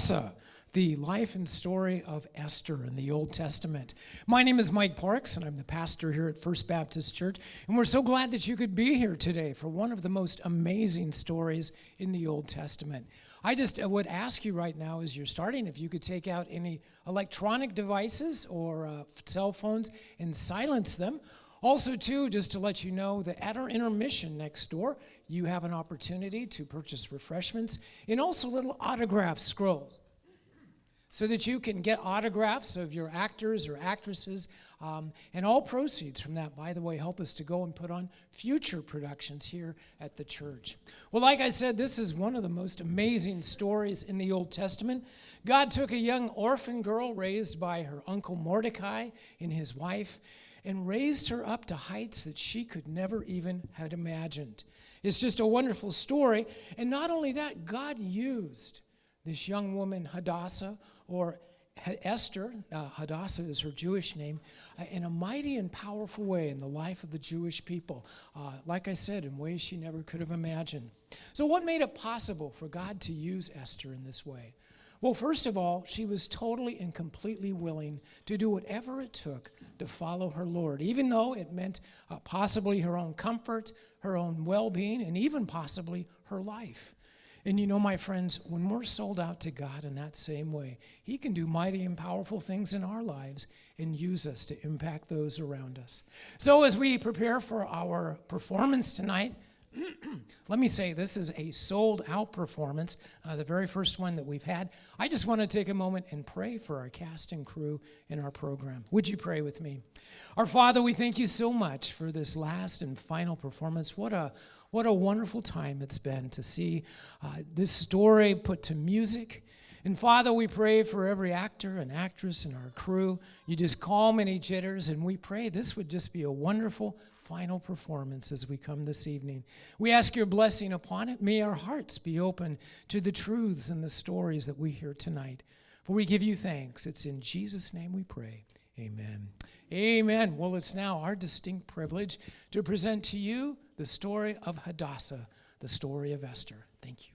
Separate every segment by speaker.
Speaker 1: Hadassah, the life and story of Esther in the Old Testament. My name is Mike Parks, and I'm the pastor here at First Baptist Church, and we're so glad that you could be here today for one of the most amazing stories in the Old Testament. I just would ask you right now as you're starting, if you could take out any electronic devices or cell phones and silence them. Also, too, just to let you know that at our intermission next door, you have an opportunity to purchase refreshments and also little autograph scrolls so that you can get autographs of your actors or actresses. And all proceeds from that, by the way, help us to go and put on future productions here at the church. Well, like I said, this is one of the most amazing stories in the Old Testament. God took a young orphan girl raised by her uncle Mordecai and his wife and raised her up to heights that she could never even have imagined. It's just a wonderful story. And not only that, God used this young woman, Hadassah, or Esther, Hadassah is her Jewish name, in a mighty and powerful way in the life of the Jewish people. Like I said, in ways she never could have imagined. So what made it possible for God to use Esther in this way? Well, first of all, she was totally and completely willing to do whatever it took to follow her Lord, even though it meant possibly her own comfort, her own well-being, and even possibly her life. And you know, my friends, when we're sold out to God in that same way, He can do mighty and powerful things in our lives and use us to impact those around us. So as we prepare for our performance tonight, let me say this is a sold-out performance, the very first one that we've had. I just want to take a moment and pray for our cast and crew in our program. Would you pray with me? Our Father, we thank you so much for this last and final performance. What a wonderful time it's been to see this story put to music. And Father, we pray for every actor and actress in our crew. You just calm any jitters, and we pray this would just be a wonderful final performance as we come this evening. We ask your blessing upon it. May our hearts be open to the truths and the stories that we hear tonight. For we give you thanks. It's in Jesus' name we pray. Amen. Amen. Well, it's now our distinct privilege to present to you the story of Hadassah, the story of Esther. Thank you.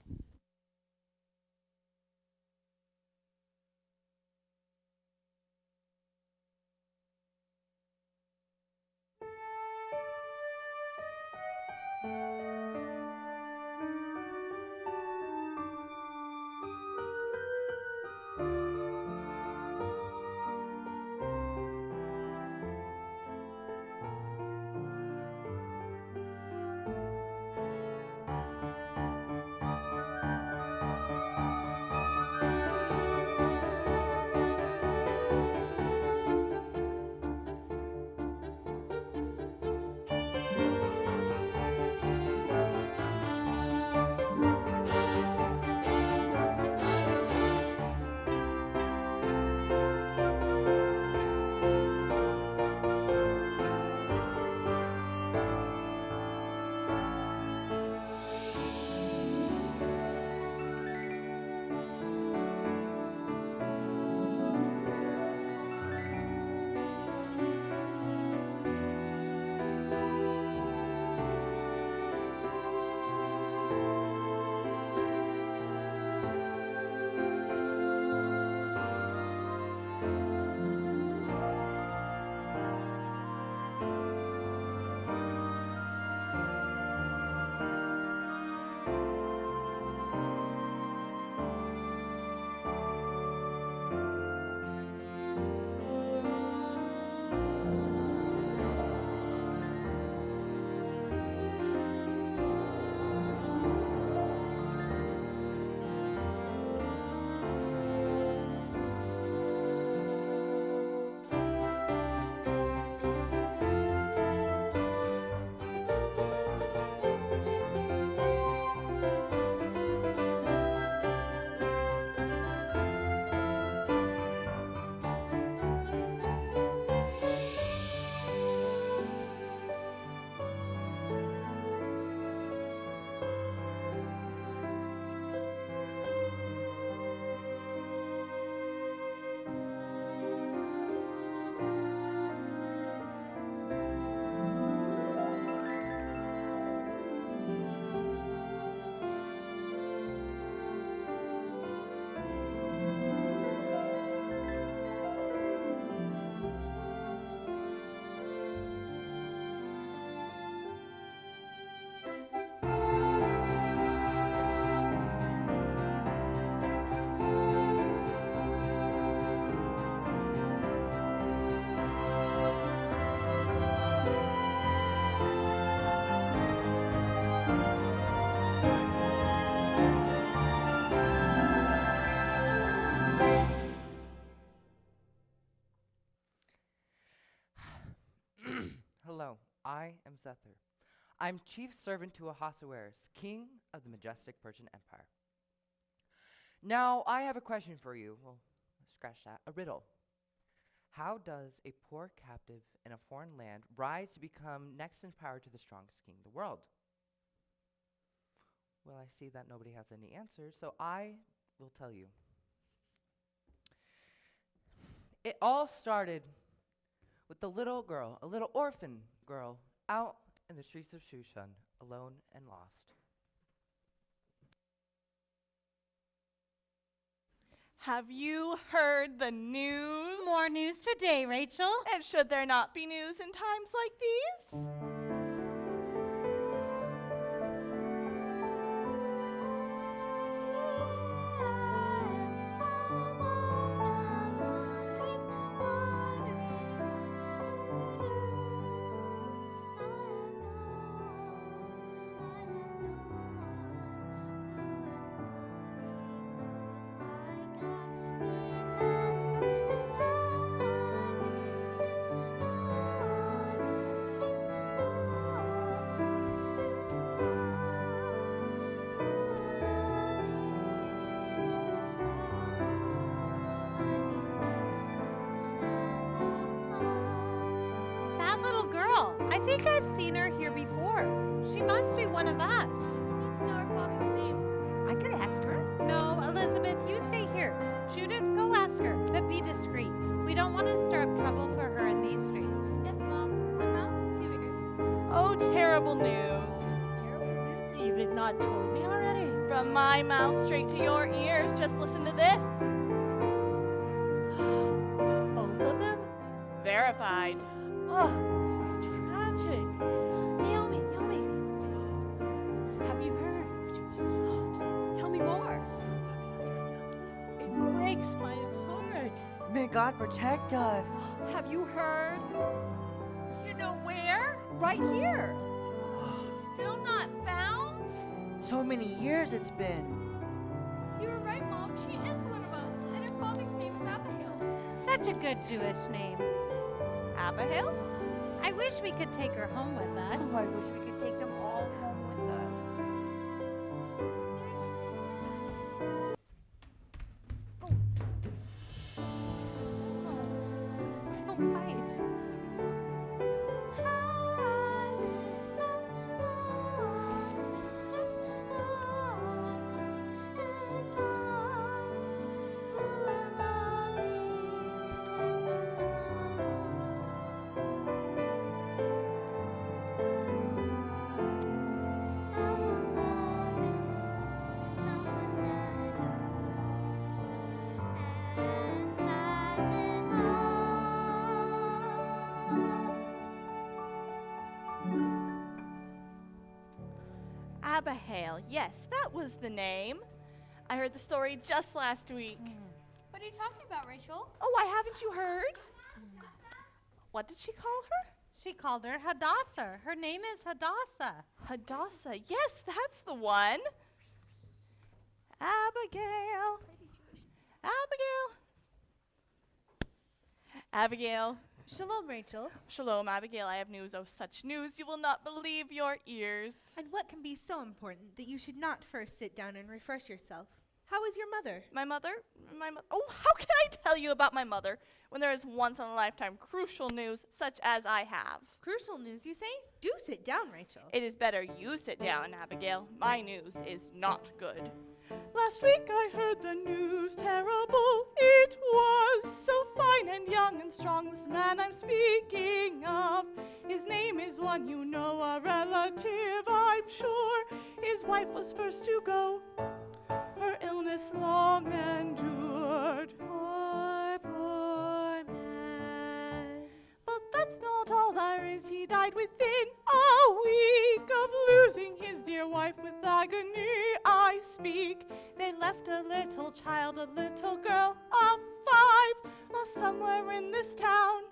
Speaker 2: I am Zether. I'm chief servant to Ahasuerus, king of the majestic Persian Empire. Now, I have a question for you. Well, scratch that. A riddle. How does a poor captive in a foreign land rise to become next in power to the strongest king in the world? Well, I see that nobody has any answers, so I will tell you. It all started with the little girl, a little orphan girl, out in the streets of Shushan, alone and lost.
Speaker 3: Have you heard the news?
Speaker 4: More news today, Rachel.
Speaker 3: And should there not be news in times like these?
Speaker 4: I think I've seen her here before. She must be one of us.
Speaker 5: Needs to know her father's name.
Speaker 6: I could ask her.
Speaker 4: No, Elizabeth, you stay here. Judith, go ask her, but be discreet. We don't want to stir up trouble for her in these streets.
Speaker 5: Yes, Mom. One mouth, 2 ears.
Speaker 3: Oh, terrible news.
Speaker 6: Terrible news. You've not told me already.
Speaker 3: From my mouth straight to your ears. Just listen to this.
Speaker 6: Both of them?
Speaker 3: Verified.
Speaker 6: Oh, this is tragic. Naomi, have you heard?
Speaker 5: Tell me more.
Speaker 6: It breaks my heart.
Speaker 7: May God protect us.
Speaker 5: Have you heard?
Speaker 3: You know where?
Speaker 5: Right here.
Speaker 3: She's still not found?
Speaker 7: So many years it's been.
Speaker 5: You were right, Mom. She is one of us, and her father's name is Abigail.
Speaker 4: Such a good Jewish name.
Speaker 3: Abigail?
Speaker 4: I wish we could take her home with us.
Speaker 7: Oh, I wish we could take them all home with us.
Speaker 4: Don't fight.
Speaker 3: Abigail. Yes, that was the name. I heard the story just last week.
Speaker 5: What are you talking about, Rachel?
Speaker 3: Oh, why haven't you heard? What did she call her?
Speaker 4: She called her Hadassah. Her name is Hadassah.
Speaker 3: Hadassah. Yes, that's the one. Abigail. Abigail.
Speaker 6: Shalom, Rachel.
Speaker 3: Shalom, Abigail. I have news. Oh, such news. You will not believe your ears.
Speaker 8: And what can be so important that you should not first sit down and refresh yourself? How is your mother?
Speaker 3: My mother? Oh, how can I tell you about my mother when there is once-in-a-lifetime crucial news such as I have?
Speaker 8: Crucial news, you say? Do sit down, Rachel.
Speaker 3: It is better you sit down, Abigail. My news is not good. Last week I heard the news terrible. It was so fine and young and strong. This man I'm speaking of, his name is one you know, a relative, I'm sure. His wife was first to go. Her illness long endured.
Speaker 8: Poor man.
Speaker 3: But that's not all there is. He died within a week of losing his dear wife. With agony I speak. They left a little child, a little girl of 5, somewhere in this town.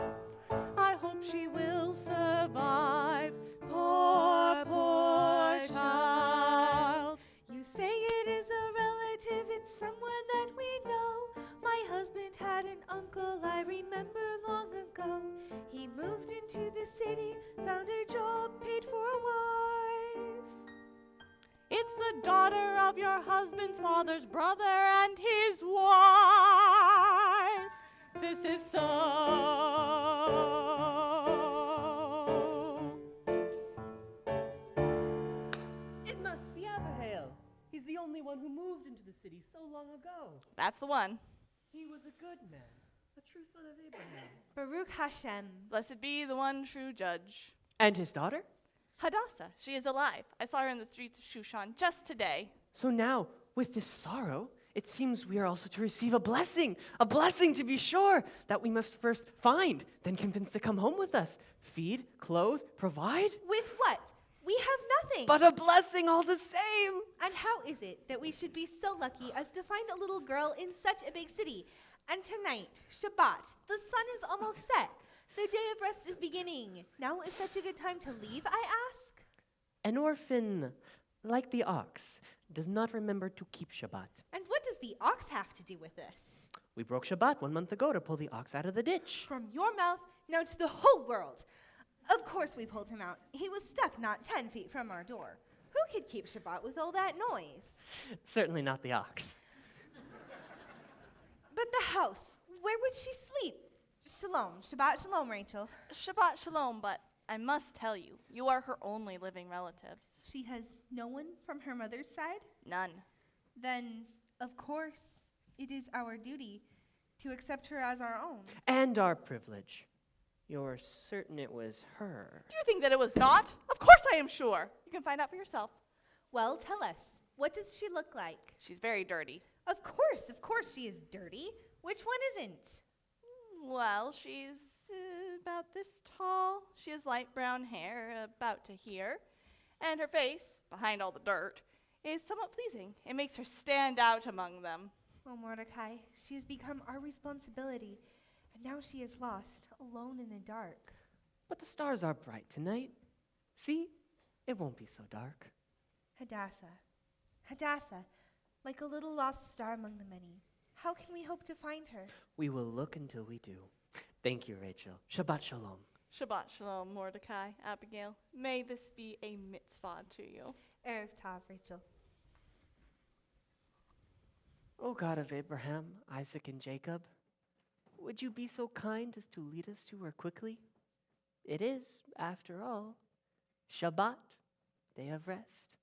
Speaker 3: I hope she will survive. Poor child.
Speaker 8: You say it is a relative, it's someone that we know. My husband had an uncle I remember long ago. He moved into the city, found a job
Speaker 3: the daughter of your husband's father's brother and his wife. This is so.
Speaker 9: It must be Abihail. He's the only one who moved into the city so long ago.
Speaker 3: That's the one.
Speaker 9: He was a good man, a true son of Abraham.
Speaker 8: Baruch Hashem.
Speaker 3: Blessed be the one true judge.
Speaker 10: And his daughter?
Speaker 3: Hadassah, she is alive. I saw her in the streets of Shushan just today.
Speaker 10: So now, with this sorrow, it seems we are also to receive a blessing to be sure, that we must first find, then convince to come home with us. Feed, clothe, provide.
Speaker 8: With what? We have nothing.
Speaker 10: But a blessing all the same.
Speaker 8: And how is it that we should be so lucky as to find a little girl in such a big city? And tonight, Shabbat, the sun is almost set. The day of rest is beginning. Now is such a good time to leave, I ask?
Speaker 10: An orphan, like the ox, does not remember to keep Shabbat.
Speaker 8: And what does the ox have to do with this?
Speaker 10: We broke Shabbat 1 month ago to pull the ox out of the ditch.
Speaker 8: From your mouth now to the whole world. Of course we pulled him out. He was stuck not 10 feet from our door. Who could keep Shabbat with all that noise?
Speaker 10: Certainly not the ox.
Speaker 8: But the house, where would she sleep? Shalom, Shabbat shalom, Rachel.
Speaker 3: Shabbat shalom, but I must tell you, you are her only living relatives.
Speaker 8: She has no one from her mother's side?
Speaker 3: None.
Speaker 8: Then, of course, it is our duty to accept her as our own.
Speaker 10: And our privilege. You're certain it was her?
Speaker 3: Do you think that it was not? Of course I am sure. You can find out for yourself.
Speaker 8: Well, tell us, what does she look like?
Speaker 3: She's very dirty.
Speaker 8: Of course she is dirty. Which one isn't?
Speaker 3: Well, she's about this tall. She has light brown hair, about to here. And her face, behind all the dirt, is somewhat pleasing. It makes her stand out among them.
Speaker 8: Oh, Mordecai, she has become our responsibility, and now she is lost, alone in the dark.
Speaker 10: But the stars are bright tonight. See? It won't be so dark.
Speaker 8: Hadassah, like a little lost star among the many. How can we hope to find her?
Speaker 10: We will look until we do. Thank you, Rachel. Shabbat shalom.
Speaker 3: Shabbat shalom, Mordecai, Abigail. May this be a mitzvah to you.
Speaker 8: Erev Tav, Rachel.
Speaker 10: O God of Abraham, Isaac, and Jacob, would you be so kind as to lead us to her quickly? It is, after all, Shabbat, day of rest.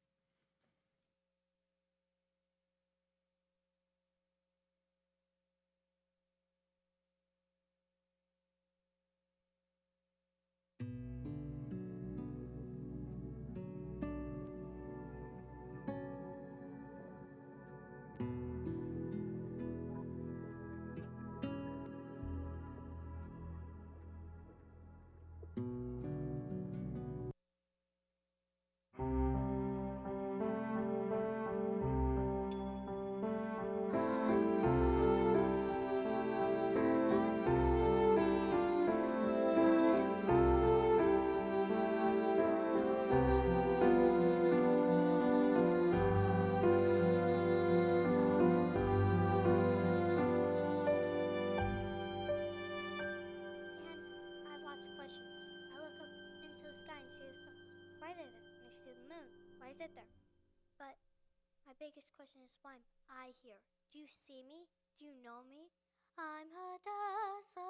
Speaker 5: Sit there. But my biggest question is, why am I here? Do you see me? Do you know me? I'm Hadassah.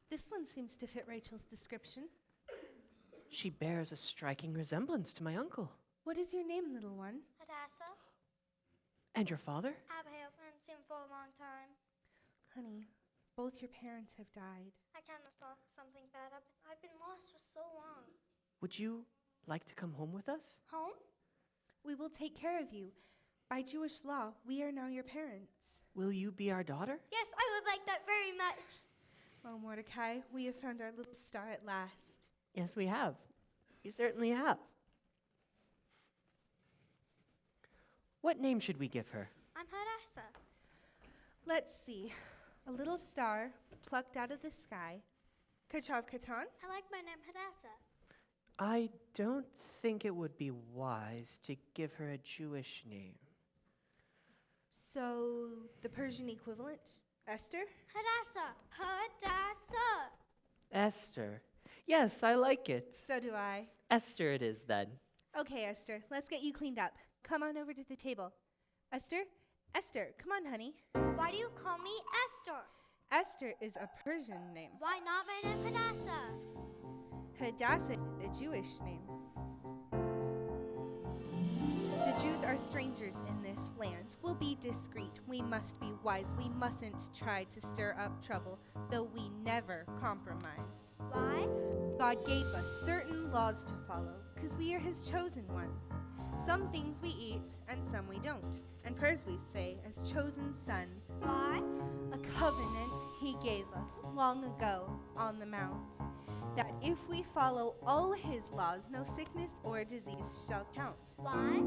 Speaker 8: This one seems to fit Rachel's description.
Speaker 10: She bears a striking resemblance to my uncle.
Speaker 8: What is your name, little one?
Speaker 5: Hadassah.
Speaker 10: And your father?
Speaker 5: Abihail, haven't seen him for a long time.
Speaker 8: Honey, both your parents have died.
Speaker 5: I kind of thought something bad happened. I've been lost for so long.
Speaker 10: Would you like to come home with us?
Speaker 5: Home?
Speaker 8: We will take care of you. By Jewish law, we are now your parents.
Speaker 10: Will you be our daughter?
Speaker 5: Yes, I would like that very much.
Speaker 8: Oh, Mordecai, we have found our little star at last.
Speaker 10: Yes, we have. We certainly have. What name should we give her?
Speaker 5: I'm Hadassah.
Speaker 8: Let's see. A little star plucked out of the sky. Kachav Katan?
Speaker 5: I like my name Hadassah.
Speaker 10: I don't think it would be wise to give her a Jewish name.
Speaker 8: So, the Persian equivalent, Esther?
Speaker 5: Hadassah. Hadassah.
Speaker 10: Esther. Yes, I like it.
Speaker 8: So do I.
Speaker 10: Esther it is then.
Speaker 8: Okay, Esther, let's get you cleaned up. Come on over to the table. Esther? Esther, come on, honey.
Speaker 5: Why do you call me Esther?
Speaker 8: Esther is a Persian name.
Speaker 5: Why not my name Hadassah?
Speaker 8: Hadassah is a Jewish name. The Jews are strangers in this land. We'll be discreet. We must be wise. We mustn't try to stir up trouble, though we never compromise.
Speaker 5: Why?
Speaker 8: God gave us certain laws to follow, because we are his chosen ones. Some things we eat, and some we don't. And prayers we say as chosen sons.
Speaker 5: Why?
Speaker 8: A covenant he gave us long ago on the mount, that if we follow all his laws, no sickness or disease shall count.
Speaker 5: Why?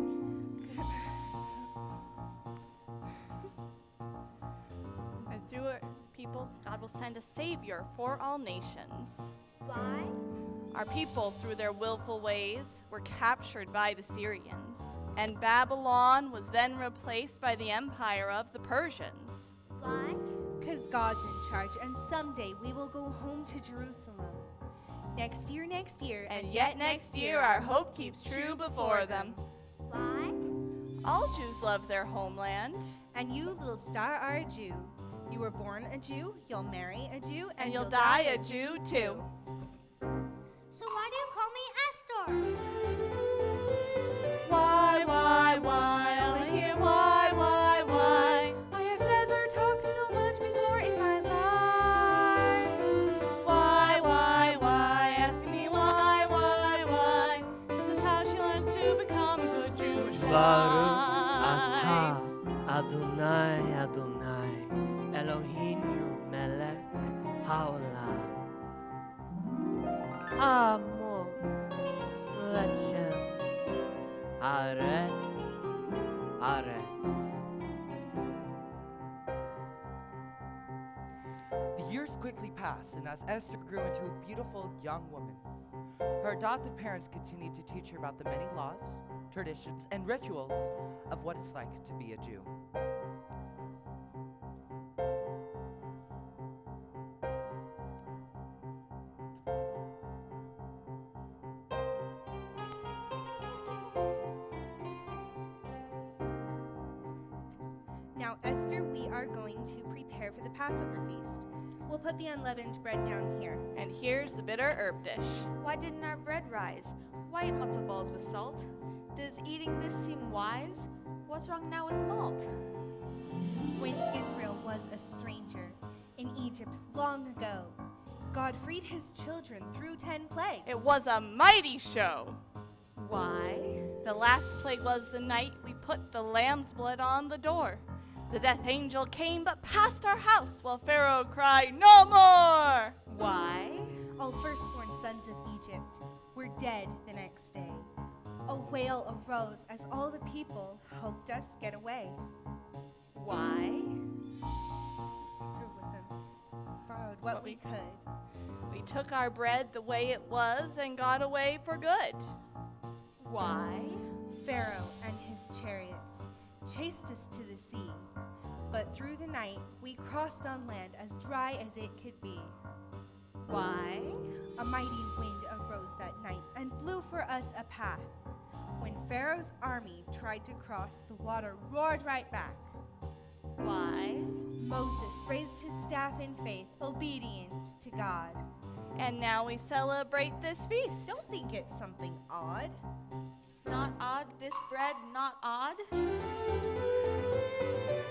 Speaker 3: And through our people, God will send a savior for all nations.
Speaker 5: Why?
Speaker 3: Our people, through their willful ways, were captured by the Syrians, and Babylon was then replaced by the empire of the Persians.
Speaker 5: Why?
Speaker 8: Because God's in charge, and someday we will go home to Jerusalem. Next year,
Speaker 3: And yet next year our hope keeps true before them.
Speaker 5: Why?
Speaker 3: All Jews love their homeland,
Speaker 8: And you, little star, are a Jew. You were born a Jew, you'll marry a Jew,
Speaker 3: and you'll die a Jew too.
Speaker 5: So why do you call me Esther?
Speaker 3: Why, I'll hear why?
Speaker 8: I have never talked so much before in my life.
Speaker 3: Why? Ask me why? This is how she learns to become a good Jewish
Speaker 10: Baruch
Speaker 3: wife.
Speaker 10: atah Adonai Adonai Eloheinu melech haolam. Amos lechem haaretz haaretz.
Speaker 2: The years quickly passed, and as Esther grew into a beautiful young woman, her adopted parents continued to teach her about the many laws, traditions, and rituals of what it's like to be a Jew.
Speaker 8: Now, Esther, we are going to prepare for the Passover feast. We'll put the unleavened bread down here.
Speaker 3: And here's the bitter herb dish.
Speaker 4: Why didn't our bread rise? Why eat matzo balls with salt? Does eating this seem wise? What's wrong now with malt?
Speaker 8: When Israel was a stranger in Egypt long ago, God freed his children through 10 plagues.
Speaker 3: It was a mighty show.
Speaker 4: Why?
Speaker 3: The last plague was the night we put the lamb's blood on the door. The death angel came but passed our house while Pharaoh cried, "No more!"
Speaker 4: Why?
Speaker 8: All firstborn sons of Egypt were dead the next day. A wail arose as all the people helped us get away.
Speaker 4: Why?
Speaker 8: Through with them, borrowed what we could.
Speaker 3: We took our bread the way it was and got away for good.
Speaker 4: Why?
Speaker 8: Pharaoh and his chariots chased us to the sea, but through the night we crossed on land as dry as it could be.
Speaker 4: Why?
Speaker 8: A mighty wind arose that night and blew for us a path. When Pharaoh's army tried to cross, the water roared right back.
Speaker 4: Why?
Speaker 8: Moses raised his staff in faith, obedient to God.
Speaker 3: And now we celebrate this feast.
Speaker 8: Don't think it's something odd.
Speaker 4: Not odd, this bread not odd?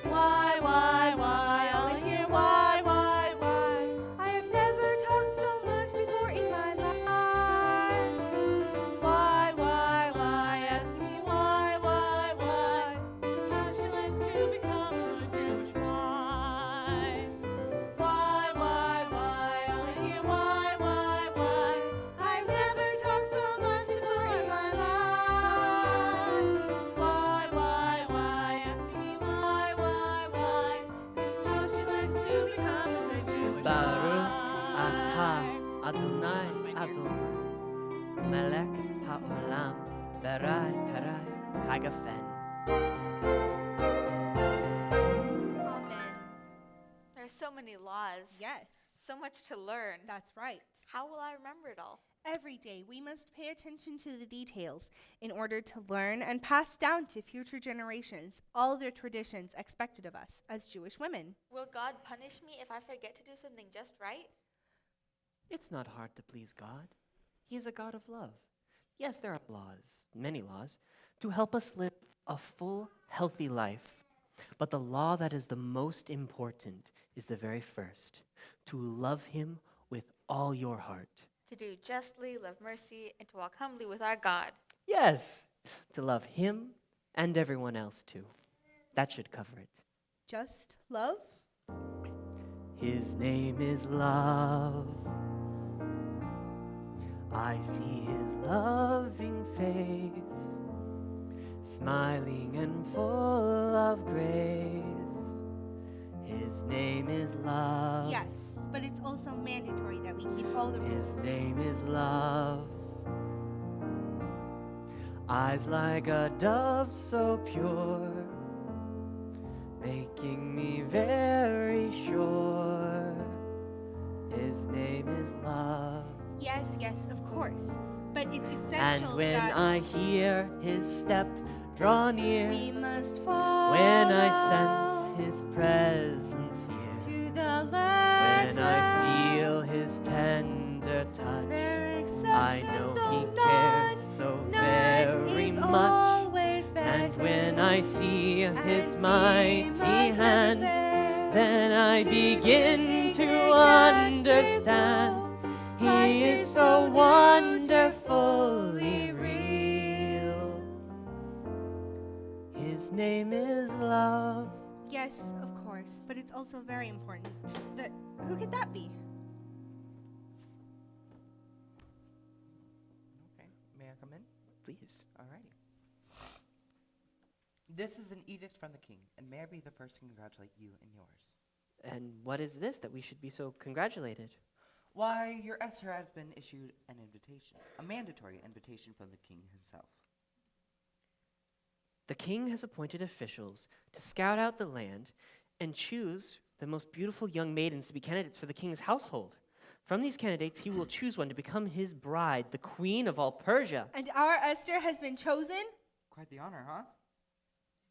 Speaker 3: Why? I'll hear why?
Speaker 8: I have never talked so much before in my life.
Speaker 3: Why? Ask me why? This is how she learns to become a good Jewish wife. Why? I'll hear why?
Speaker 8: I've never talked so much before in my life.
Speaker 3: Why? Ask me why? This is how she learns to become a good Jewish
Speaker 10: Baruch atah
Speaker 3: wife.
Speaker 10: Adonai Adonai melech haolam berai Chagafen.
Speaker 7: So many laws.
Speaker 8: Yes,
Speaker 7: So much to learn.
Speaker 8: that's right.
Speaker 7: How will I remember it all?
Speaker 8: Every day, we must pay attention to the details in order to learn and pass down to future generations all the traditions expected of us as Jewish women.
Speaker 7: Will God punish me if I forget to do something just right?
Speaker 10: It's not hard to please God. He is a God of love. Yes, there are laws, many laws, to help us live a full, healthy life. But the law that is the most important is the very first, to love him with all your heart.
Speaker 7: To do justly, love mercy, and to walk humbly with our God.
Speaker 10: Yes, to love him and everyone else too. That should cover it.
Speaker 8: Just love?
Speaker 10: His name is love. I see his loving face, smiling and full of grace. His name is love.
Speaker 8: Yes, but it's also mandatory that we keep all the
Speaker 10: His
Speaker 8: rules.
Speaker 10: name is love. Eyes like a dove so pure, making me very sure. His name is love.
Speaker 8: Yes, yes, of course. But it's
Speaker 10: And
Speaker 8: essential
Speaker 10: when
Speaker 8: that
Speaker 10: I hear his step draw near,
Speaker 8: we must follow
Speaker 10: when I sense his presence here,
Speaker 8: to the letter.
Speaker 10: when I feel his tender touch,
Speaker 8: Rare
Speaker 10: I
Speaker 8: exceptions,
Speaker 10: know
Speaker 8: though
Speaker 10: he cares so
Speaker 8: none
Speaker 10: very
Speaker 8: is
Speaker 10: much.
Speaker 8: always
Speaker 10: And
Speaker 8: better.
Speaker 10: when I see his
Speaker 8: And
Speaker 10: mighty
Speaker 8: we must
Speaker 10: hand,
Speaker 8: never
Speaker 10: then I
Speaker 8: to
Speaker 10: begin
Speaker 8: think
Speaker 10: to
Speaker 8: exactly
Speaker 10: understand.
Speaker 8: so.
Speaker 10: He
Speaker 8: Life
Speaker 10: is
Speaker 8: is
Speaker 10: so
Speaker 8: so
Speaker 10: wonderfully
Speaker 8: beautifully
Speaker 10: real. His name is love.
Speaker 8: Yes, of course, but it's also very important that who could that be?
Speaker 2: Okay, may I come in?
Speaker 10: Please.
Speaker 2: Alrighty. This is an edict from the king, and may I be the first to congratulate you and yours.
Speaker 10: And what is this that we should be so congratulated?
Speaker 2: Why, your Esther has been issued an invitation, a mandatory invitation from the king himself.
Speaker 10: The king has appointed officials to scout out the land and choose the most beautiful young maidens to be candidates for the king's household. From these candidates, he will choose one to become his bride, the queen of all Persia.
Speaker 8: And our Esther has been chosen?
Speaker 2: Quite the honor, huh?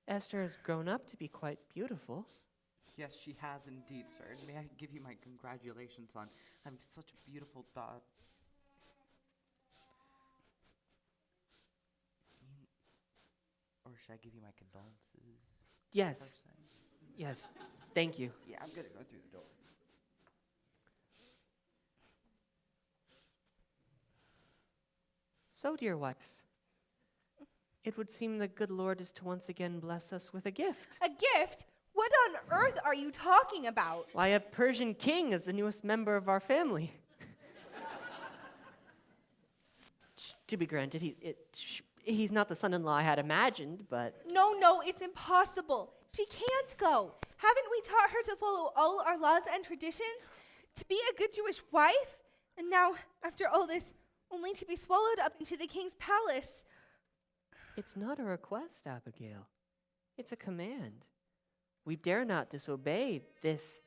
Speaker 10: Esther has grown up to be quite beautiful.
Speaker 2: Yes, she has indeed, sir. And may I give you my congratulations on having such a beautiful daughter. Or should I give you my condolences?
Speaker 10: Yes,
Speaker 2: per se?
Speaker 10: yes, thank you.
Speaker 2: Yeah, I'm gonna go through the door.
Speaker 10: So, dear wife, it would seem the good Lord is to once again bless us with a gift.
Speaker 8: A gift? What on earth are you talking about?
Speaker 10: Why, a Persian king is the newest member of our family. To be granted, he's not the son-in-law I had imagined, but
Speaker 8: No, it's impossible. She can't go. Haven't we taught her to follow all our laws and traditions? To be a good Jewish wife? And now, after all this, only to be swallowed up into the king's palace.
Speaker 10: it's not a request, Abigail. It's a command. We dare not disobey this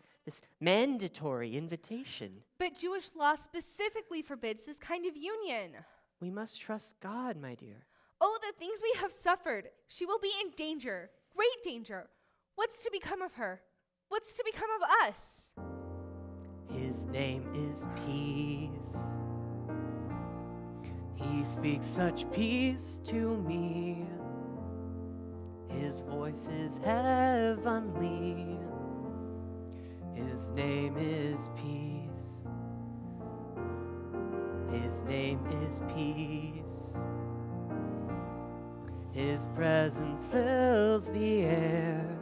Speaker 10: mandatory invitation.
Speaker 8: But Jewish law specifically forbids this kind of union.
Speaker 10: We must trust God, my dear.
Speaker 8: Oh, the things we have suffered. She will be in danger, great danger. What's to become of her? What's to become of us?
Speaker 10: His name is peace. He speaks such peace to me. His voice is heavenly. His name is peace. His name is peace. His presence fills the air,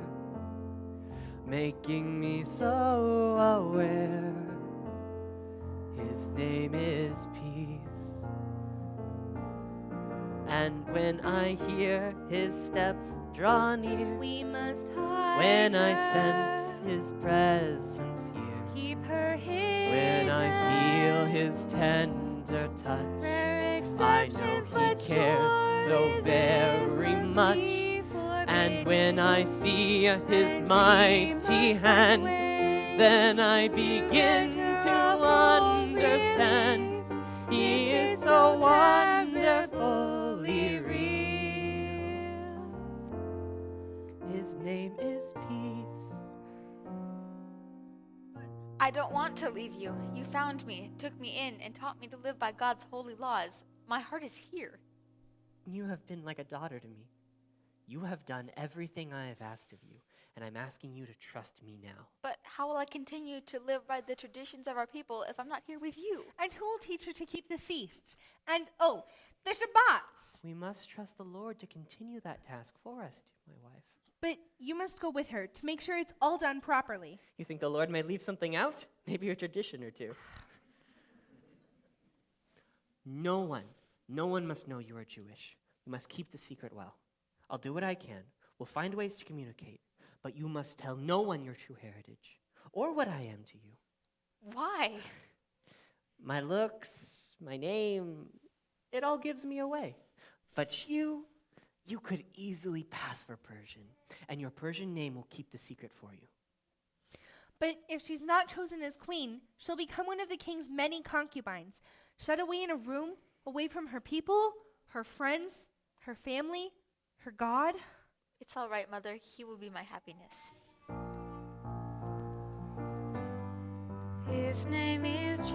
Speaker 10: making me so aware. His name is peace. And when I hear his step draw near,
Speaker 8: We must hide
Speaker 10: when I
Speaker 8: her,
Speaker 10: sense his presence here,
Speaker 8: keep her hidden.
Speaker 10: when I feel his tender touch,
Speaker 8: Rare
Speaker 10: I
Speaker 8: exceptions,
Speaker 10: know he
Speaker 8: but
Speaker 10: cares so
Speaker 8: surely
Speaker 10: very
Speaker 8: this must
Speaker 10: much.
Speaker 8: be
Speaker 10: And
Speaker 8: forbidden.
Speaker 10: when I see his
Speaker 8: And we
Speaker 10: mighty
Speaker 8: must
Speaker 10: hand,
Speaker 8: away
Speaker 10: then I begin to understand. He is so wonderfully real. His name is peace.
Speaker 11: I don't want to leave you. You found me, took me in, and taught me to live by God's holy laws. My heart is here.
Speaker 10: You have been like a daughter to me. You have done everything I have asked of you, and I'm asking you to trust me now.
Speaker 11: But how will I continue to live by the traditions of our people if I'm not here with you?
Speaker 8: And who will teach her to keep the feasts? And, oh, the Shabbats.
Speaker 10: We must trust the Lord to continue that task for us, my wife.
Speaker 8: But you must go with her to make sure it's all done properly.
Speaker 10: You think the Lord may leave something out? Maybe a tradition or two. No one must know you are Jewish. You must keep the secret well. I'll do what I can. We'll find ways to communicate. But you must tell no one your true heritage, or what I am to you.
Speaker 11: Why?
Speaker 10: My looks, my name, it all gives me away. But you could easily pass for Persian, and your Persian name will keep the secret for you.
Speaker 8: But if she's not chosen as queen, she'll become one of the king's many concubines, shut away in a room, away from her people, her friends, her family, her God.
Speaker 11: It's all right, Mother. He will be my happiness. His name is Joy.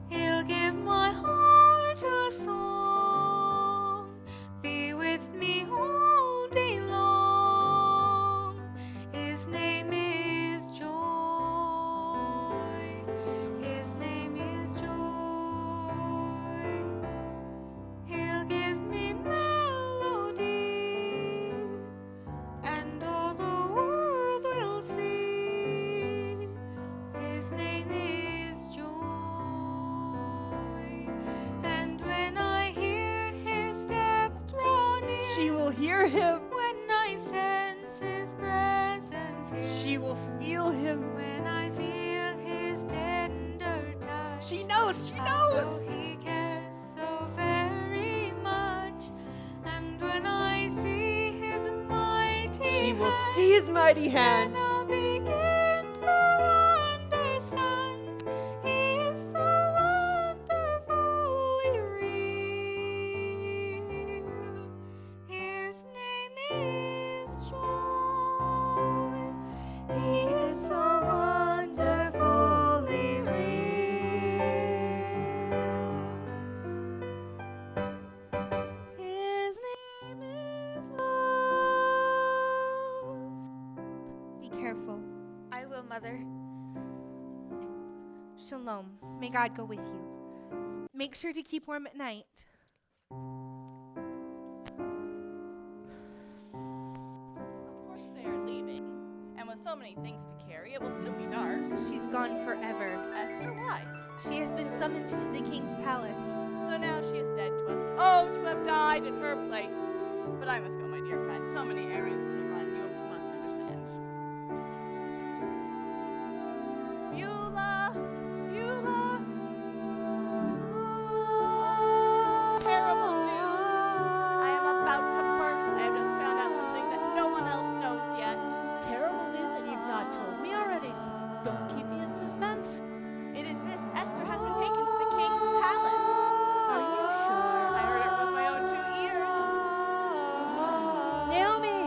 Speaker 11: He'll give my heart a song. Be with me all day long. His name is Joy. His name is Joy. He'll give me melody, and all the world will see. His name is Joy. And when I hear his step draw near,
Speaker 10: She will hear him.
Speaker 11: when I sense his presence here,
Speaker 10: She will feel him.
Speaker 11: when I feel his tender touch,
Speaker 10: She knows.
Speaker 11: I know he cares so very much. And when I see his mighty
Speaker 10: She will
Speaker 11: hand,
Speaker 10: see his mighty hand.
Speaker 11: then I'll begin to understand. He is so wonderfully real. His name is Joy. He is so wonderfully real. His name is love.
Speaker 8: Be careful.
Speaker 11: I will, Mother.
Speaker 8: Shalom. May God go with you. Make sure to keep warm at night.
Speaker 3: Of course they are leaving. And with so many things to carry, it will soon be dark.
Speaker 8: She's gone forever.
Speaker 3: Esther, why?
Speaker 8: She has been summoned to the king's palace.
Speaker 3: So now she is dead to us. Oh, to have died in her place. But I must go, my dear friend. So many errands to run, you must understand. Beulah! Beulah! Oh, terrible news. I am about to burst. I have just found out something that no one else knows yet.
Speaker 6: Terrible news, and you've not told me already. Don't keep me in suspense.
Speaker 3: It is this. Esther has been taken to the king's palace.
Speaker 6: Are you sure?
Speaker 3: I heard it with my own 2 ears.
Speaker 6: Naomi,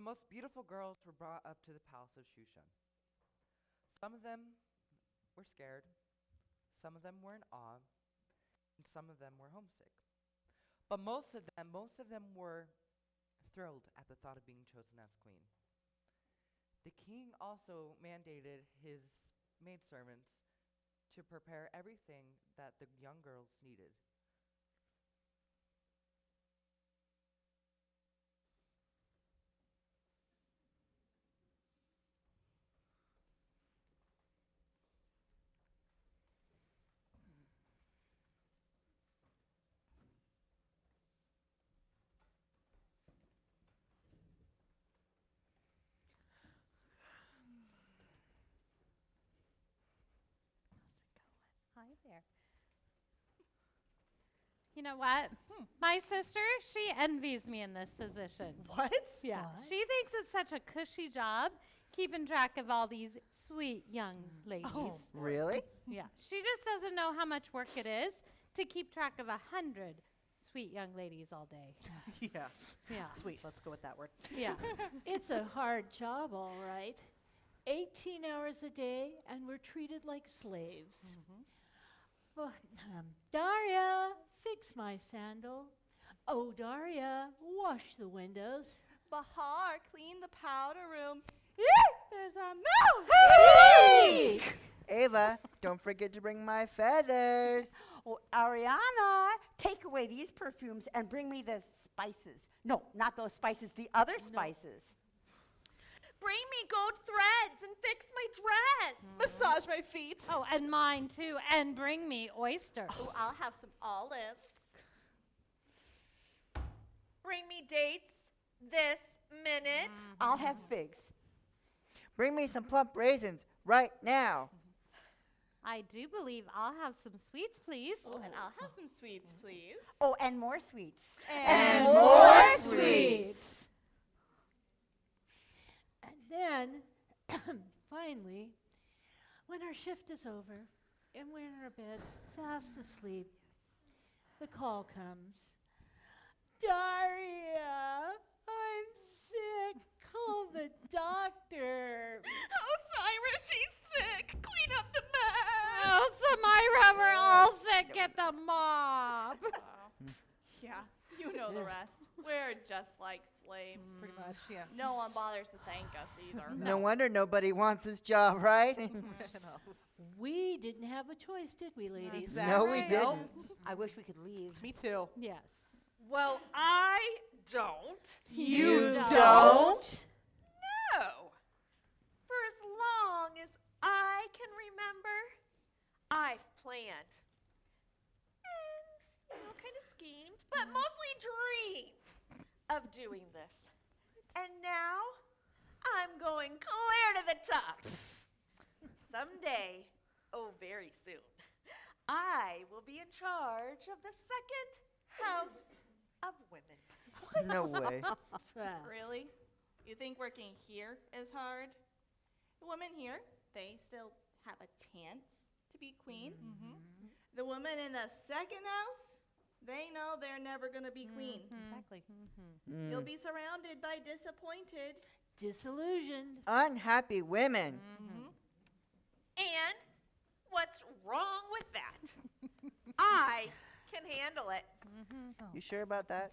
Speaker 2: the most beautiful girls were brought up to the palace of Shushan. Some of them were scared, some of them were in awe, and some of them were homesick. But most of them were thrilled at the thought of being chosen as queen. The king also mandated his maidservants to prepare everything that the young girls needed.
Speaker 4: Hi there. You know what? My sister, she envies me in this position.
Speaker 6: What?
Speaker 4: Yeah. She thinks it's such a cushy job keeping track of all these sweet young ladies.
Speaker 12: Really?
Speaker 4: Yeah. She just doesn't know how much work it is to keep track of 100 sweet young ladies all day.
Speaker 6: Yeah.
Speaker 4: Yeah.
Speaker 6: Sweet. Let's go with that word.
Speaker 4: Yeah.
Speaker 6: It's a hard job, all right. 18 hours a day, and we're treated like slaves. Oh, Daria, fix my sandal. Oh, Daria, wash the windows.
Speaker 3: Bahar, clean the powder room. There's a mouse!
Speaker 12: Ava, don't forget to bring my feathers.
Speaker 7: Oh, Ariana, take away these perfumes and bring me the spices. No, not those spices, the other spices.
Speaker 3: Bring me gold threads and fix my dress. Massage my feet.
Speaker 4: Oh, and mine too. And bring me oysters.
Speaker 3: Oh, I'll have some olives. Bring me dates this minute.
Speaker 7: I'll have figs.
Speaker 12: Bring me some plump raisins right now.
Speaker 4: I do believe I'll have some sweets, please.
Speaker 3: Oh, and I'll have some sweets, please.
Speaker 7: Oh, and more sweets.
Speaker 12: And more sweets.
Speaker 6: And then, finally, when our shift is over and we're in our beds, fast asleep, the call comes. Daria, I'm sick. Call the doctor.
Speaker 3: Oh, Cyrus, she's sick. Clean up the mess.
Speaker 4: Oh, Samira, we're all sick. Get the mop.
Speaker 3: Yeah, you know the rest. We're just like slaves.
Speaker 6: Pretty much, yeah.
Speaker 3: No one bothers to thank us either.
Speaker 12: No wonder nobody wants this job, right?
Speaker 6: We didn't have a choice, did we, ladies?
Speaker 12: No, we didn't.
Speaker 7: I wish we could leave.
Speaker 6: Me too.
Speaker 4: Yes.
Speaker 3: Well, I don't.
Speaker 12: You don't?
Speaker 3: No. For as long as I can remember, I've planned. And, kind of schemed, but mostly dreamed of doing this. And now, I'm going clear to the top. Someday, very soon, I will be in charge of the second house of women.
Speaker 12: No way.
Speaker 3: Really? You think working here is hard? The women here, they still have a chance to be queen. The women in the second house, they know they're never going to be queen.
Speaker 6: Exactly.
Speaker 3: You'll be surrounded by disappointed.
Speaker 6: Disillusioned.
Speaker 12: Unhappy women.
Speaker 3: And what's wrong with that? I can handle it.
Speaker 12: You sure about that?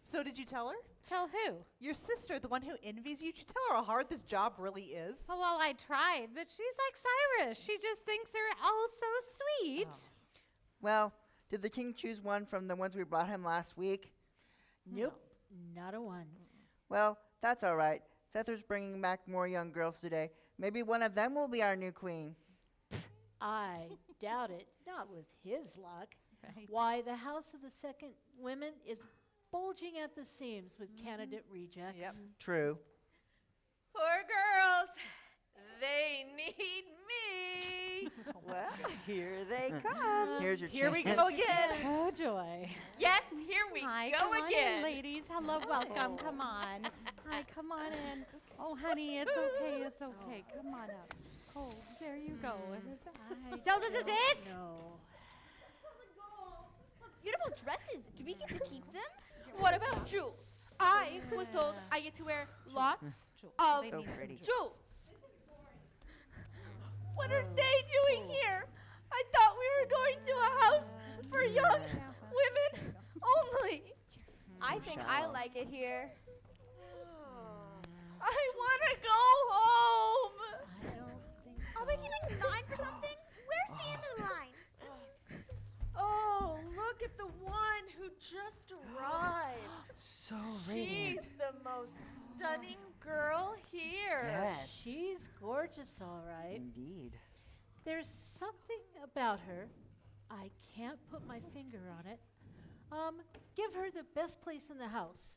Speaker 6: So did you tell her?
Speaker 4: Tell who?
Speaker 6: Your sister, the one who envies you. Did you tell her how hard this job really is?
Speaker 4: Oh, well, I tried, but she's like Cyrus. She just thinks they're all so sweet.
Speaker 12: Well, did the king choose one from the ones we brought him last week?
Speaker 6: Nope, not a one.
Speaker 12: Well, that's all right. Sether's bringing back more young girls today. Maybe one of them will be our new queen.
Speaker 6: I doubt it. Not with his luck.
Speaker 4: Right.
Speaker 6: Why, the House of the Second Women is bulging at the seams with candidate rejects.
Speaker 2: Yep.
Speaker 12: True.
Speaker 3: Poor girls. They need me.
Speaker 7: Well, here they come.
Speaker 12: Here's your
Speaker 3: Here we
Speaker 12: chance.
Speaker 3: go again.
Speaker 4: Oh, joy.
Speaker 3: Yes, here we
Speaker 4: Hi,
Speaker 3: go
Speaker 4: come on
Speaker 3: again.
Speaker 4: in, ladies. Hello, welcome. Come on. Hi, come on in. Oh, honey, it's okay. It's okay. Come on up. Oh, there you go.
Speaker 5: So this is it?
Speaker 6: No.
Speaker 5: Beautiful dresses. Do we get to keep them?
Speaker 3: What about jewels?
Speaker 8: I was told I get to wear lots of
Speaker 12: So pretty.
Speaker 8: jewels. What are they doing here? I thought we were going to a house for young women only.
Speaker 5: I think I like it here.
Speaker 8: I want to go home.
Speaker 5: Are we getting in line for something? Where's the end of the line?
Speaker 13: Oh, look at the one who just arrived.
Speaker 12: So
Speaker 13: She's the most stunning girl here.
Speaker 12: Yes.
Speaker 6: She's gorgeous, all right.
Speaker 12: Indeed.
Speaker 6: There's something about her. I can't put my finger on it. Give her the best place in the house.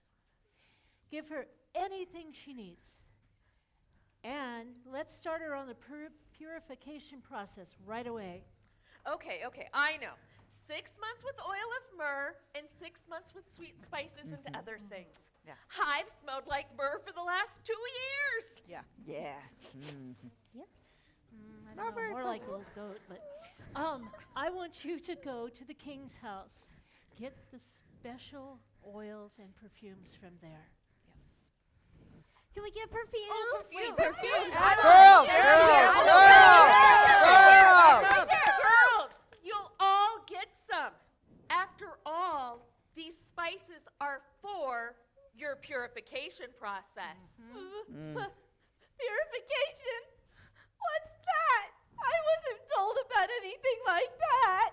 Speaker 6: Give her anything she needs. And let's start her on the purification process right away.
Speaker 13: Okay, I know. 6 months with oil of myrrh and 6 months with sweet spices and other things.
Speaker 7: Yeah.
Speaker 13: I've smelled like myrrh for the last 2 years.
Speaker 7: Yeah.
Speaker 12: Yeah.
Speaker 6: I don't know, more like old goat, but I want you to go to the king's house. Get the special oils and perfumes from there.
Speaker 5: Do we get perfume?
Speaker 8: Wait, perfume.
Speaker 12: Girls!
Speaker 13: Girls, you'll all get some. After all, these spices are for your purification process.
Speaker 8: Purification? What's that? I wasn't told about anything like that.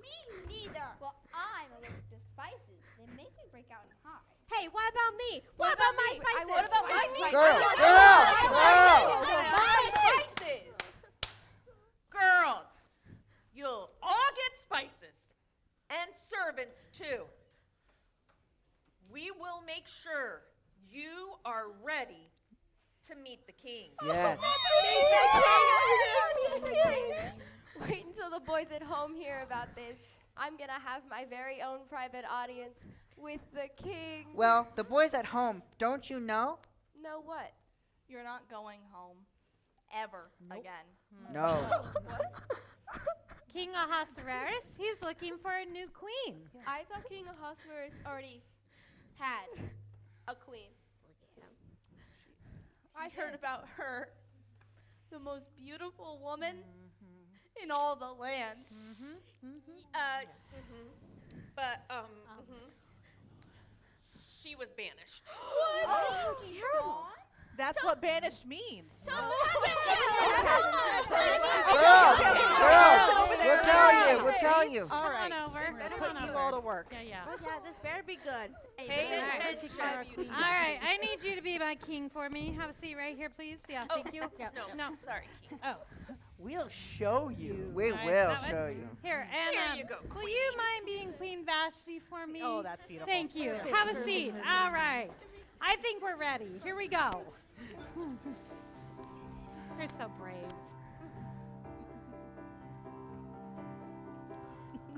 Speaker 5: Me neither. Well, I'm allergic to spices. They make me break out in hives.
Speaker 8: Hey, what about me? What about my spices? What about my spices?
Speaker 13: Girls, you'll all get spices and servants too. We will make sure you are ready to meet the king.
Speaker 12: Yes.
Speaker 5: Wait until the boys at home hear about this. I'm gonna have my very own private audience with the king.
Speaker 12: Well, the boys at home, don't you know?
Speaker 5: Know what?
Speaker 3: You're not going home. Ever again.
Speaker 12: No.
Speaker 4: King Ahasuerus, he's looking for a new queen.
Speaker 5: I thought King Ahasuerus already had a queen. I heard about her, the most beautiful woman in all the land.
Speaker 13: But she was banished.
Speaker 5: Oh, terrible.
Speaker 3: That's what banished means.
Speaker 12: Girls, we'll tell you.
Speaker 3: All
Speaker 4: Come
Speaker 3: right.
Speaker 4: on over.
Speaker 3: Put you all to work.
Speaker 4: Yeah.
Speaker 5: Yeah, this better be good.
Speaker 13: Pay attention.
Speaker 4: All right, I need you to be my king for me. Have a seat right here, please. Yeah, thank you.
Speaker 13: No, sorry, King.
Speaker 4: Oh,
Speaker 7: We'll show you.
Speaker 12: We
Speaker 4: Alright,
Speaker 12: will
Speaker 4: that one.
Speaker 12: show you.
Speaker 4: here, and
Speaker 13: Here you go,
Speaker 4: will you mind being Queen Vashti for me?
Speaker 3: Oh, that's beautiful.
Speaker 4: Thank you. Have a seat. All right. I think we're ready. Here we go. You're so brave.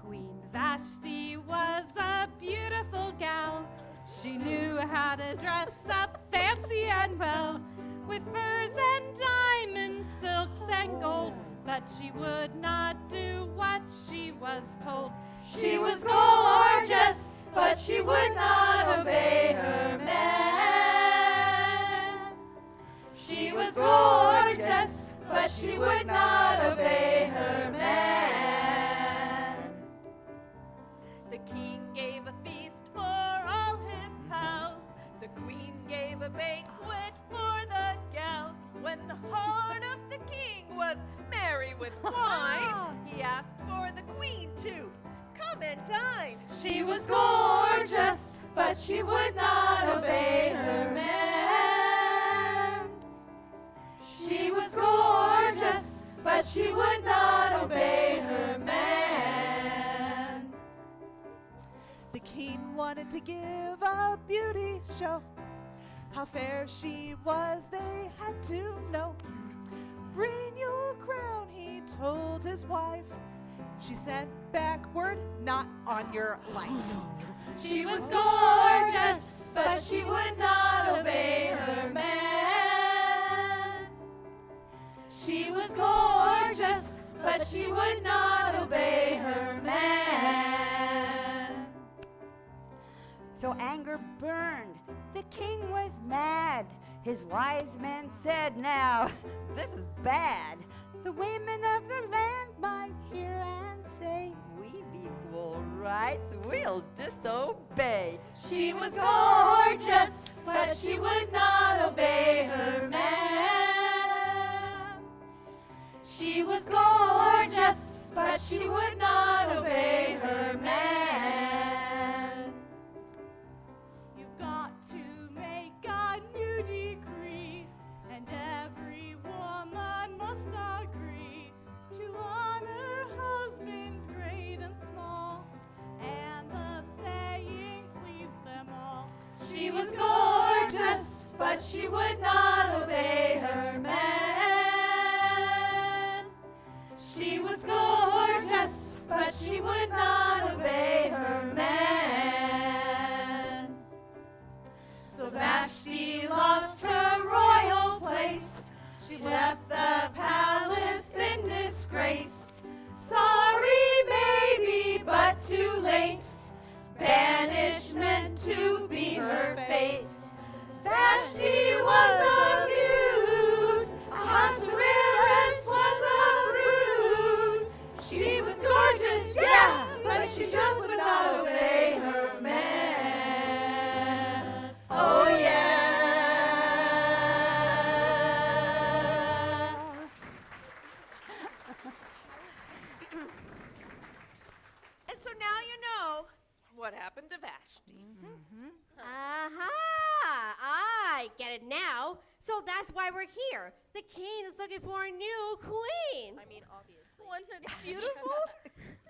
Speaker 4: Queen Vashti was a beautiful gal. She knew how to dress up fancy and well, with furs and diamonds, silks and gold. But she would not do what she was told. She was gorgeous, but she would not obey her man. She was gorgeous, but she would not obey her man.
Speaker 13: The king gave a feast for all his pals. The queen gave a banquet for the gals. When the heart of the king was merry with wine, he asked for the queen to come and dine.
Speaker 4: She was gorgeous, but she would not obey her man. She was gorgeous, but she would not obey her man.
Speaker 3: The king wanted to give a beauty show. How fair she was, they had to know. Bring your crown, he told his wife. She sent back word, not on your life.
Speaker 4: She was gorgeous, but she would not obey her man. She was gorgeous, but she would not obey her man.
Speaker 7: So anger burned. The king was mad. His wise men said, now, this is bad. The women of the land might hear and say, we've equal rights, we'll disobey.
Speaker 13: She was gorgeous, but she would not obey her man. She was gorgeous, but she would not obey her man.
Speaker 3: You've got to make a new decree, and every woman must agree to honor husbands great and small, and the saying pleased them all.
Speaker 13: She was gorgeous, but she would not obey her man. She was gorgeous, but she would not obey her man. So Vashti lost her royal place. She left the palace in disgrace. Sorry, baby, but too late. Banishment to be her fate. Vashti was a beaut, Ahasuerus was a brute. She was gorgeous, yeah, but she just would not obey her man. Oh yeah.
Speaker 8: And so now you know what happened to Vashti.
Speaker 14: Aha! I get it now. So that's why we're here. The king is looking for a new queen.
Speaker 8: I mean, obviously.
Speaker 13: One that's beautiful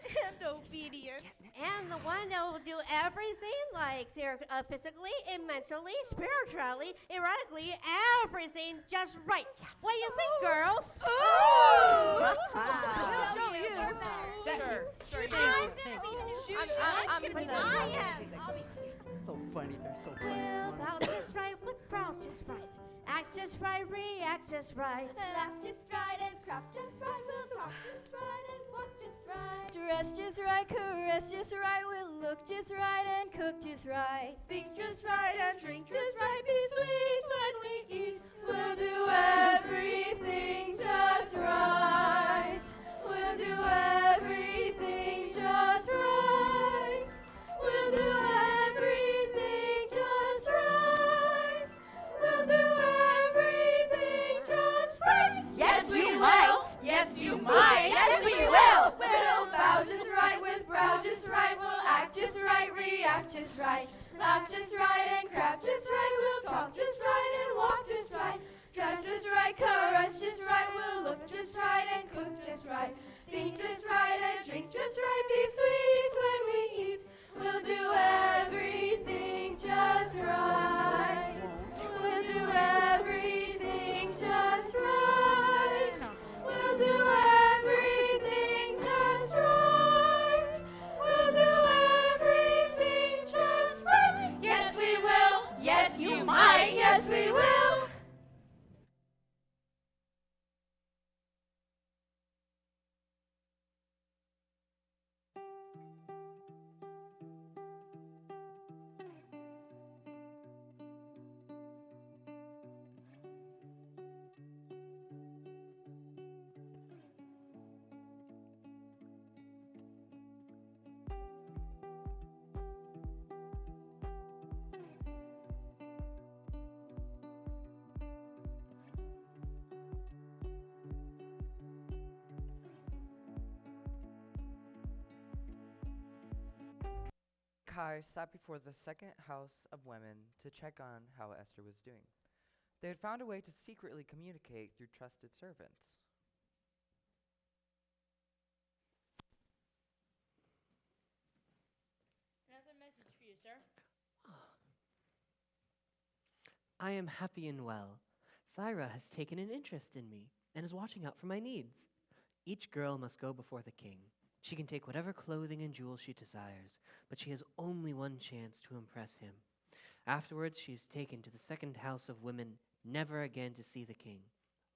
Speaker 13: and obedient.
Speaker 14: And the one that will do everything like physically, mentally, spiritually, erotically, everything just right. What do you think, girls?
Speaker 13: Ooh!
Speaker 14: We'll
Speaker 13: show you. Sure.
Speaker 14: I'm gonna be the new
Speaker 13: I'm gonna be the
Speaker 14: I am.
Speaker 7: So funny, they're so funny.
Speaker 14: Well, about just right with brow just right. Act just right, react just right.
Speaker 13: Laugh just right and craft just right. We'll talk just right and walk just right. Dress just right, caress just right. We'll look just right and cook just right. Think just right and drink just right. Be sweet when we eat. We'll do everything just right. We'll do everything just right. We'll do everything just right. We'll do everything just right. Yes, we will. Yes, you might. Yes, we will. We'll bow just right with brow just right. We'll act just right, react just right. Laugh just right and craft just right. We'll talk just right and walk just right. Dress just right, caress just right. We'll look just right and cook just right. Think just right and drink just right. Be sweet when we eat. We'll do everything just right. We'll do everything just right. We'll do everything just right. We'll do everything just right. Yes, we will. Yes, you might. Yes, we will.
Speaker 2: Kai sat before the second house of women to check on how Esther was doing. They had found a way to secretly communicate through trusted servants.
Speaker 6: Another message for you, sir.
Speaker 10: I am happy and well. Syra has taken an interest in me and is watching out for my needs. Each girl must go before the king. She can take whatever clothing and jewels she desires, but she has only one chance to impress him. Afterwards, she is taken to the second house of women, never again to see the king,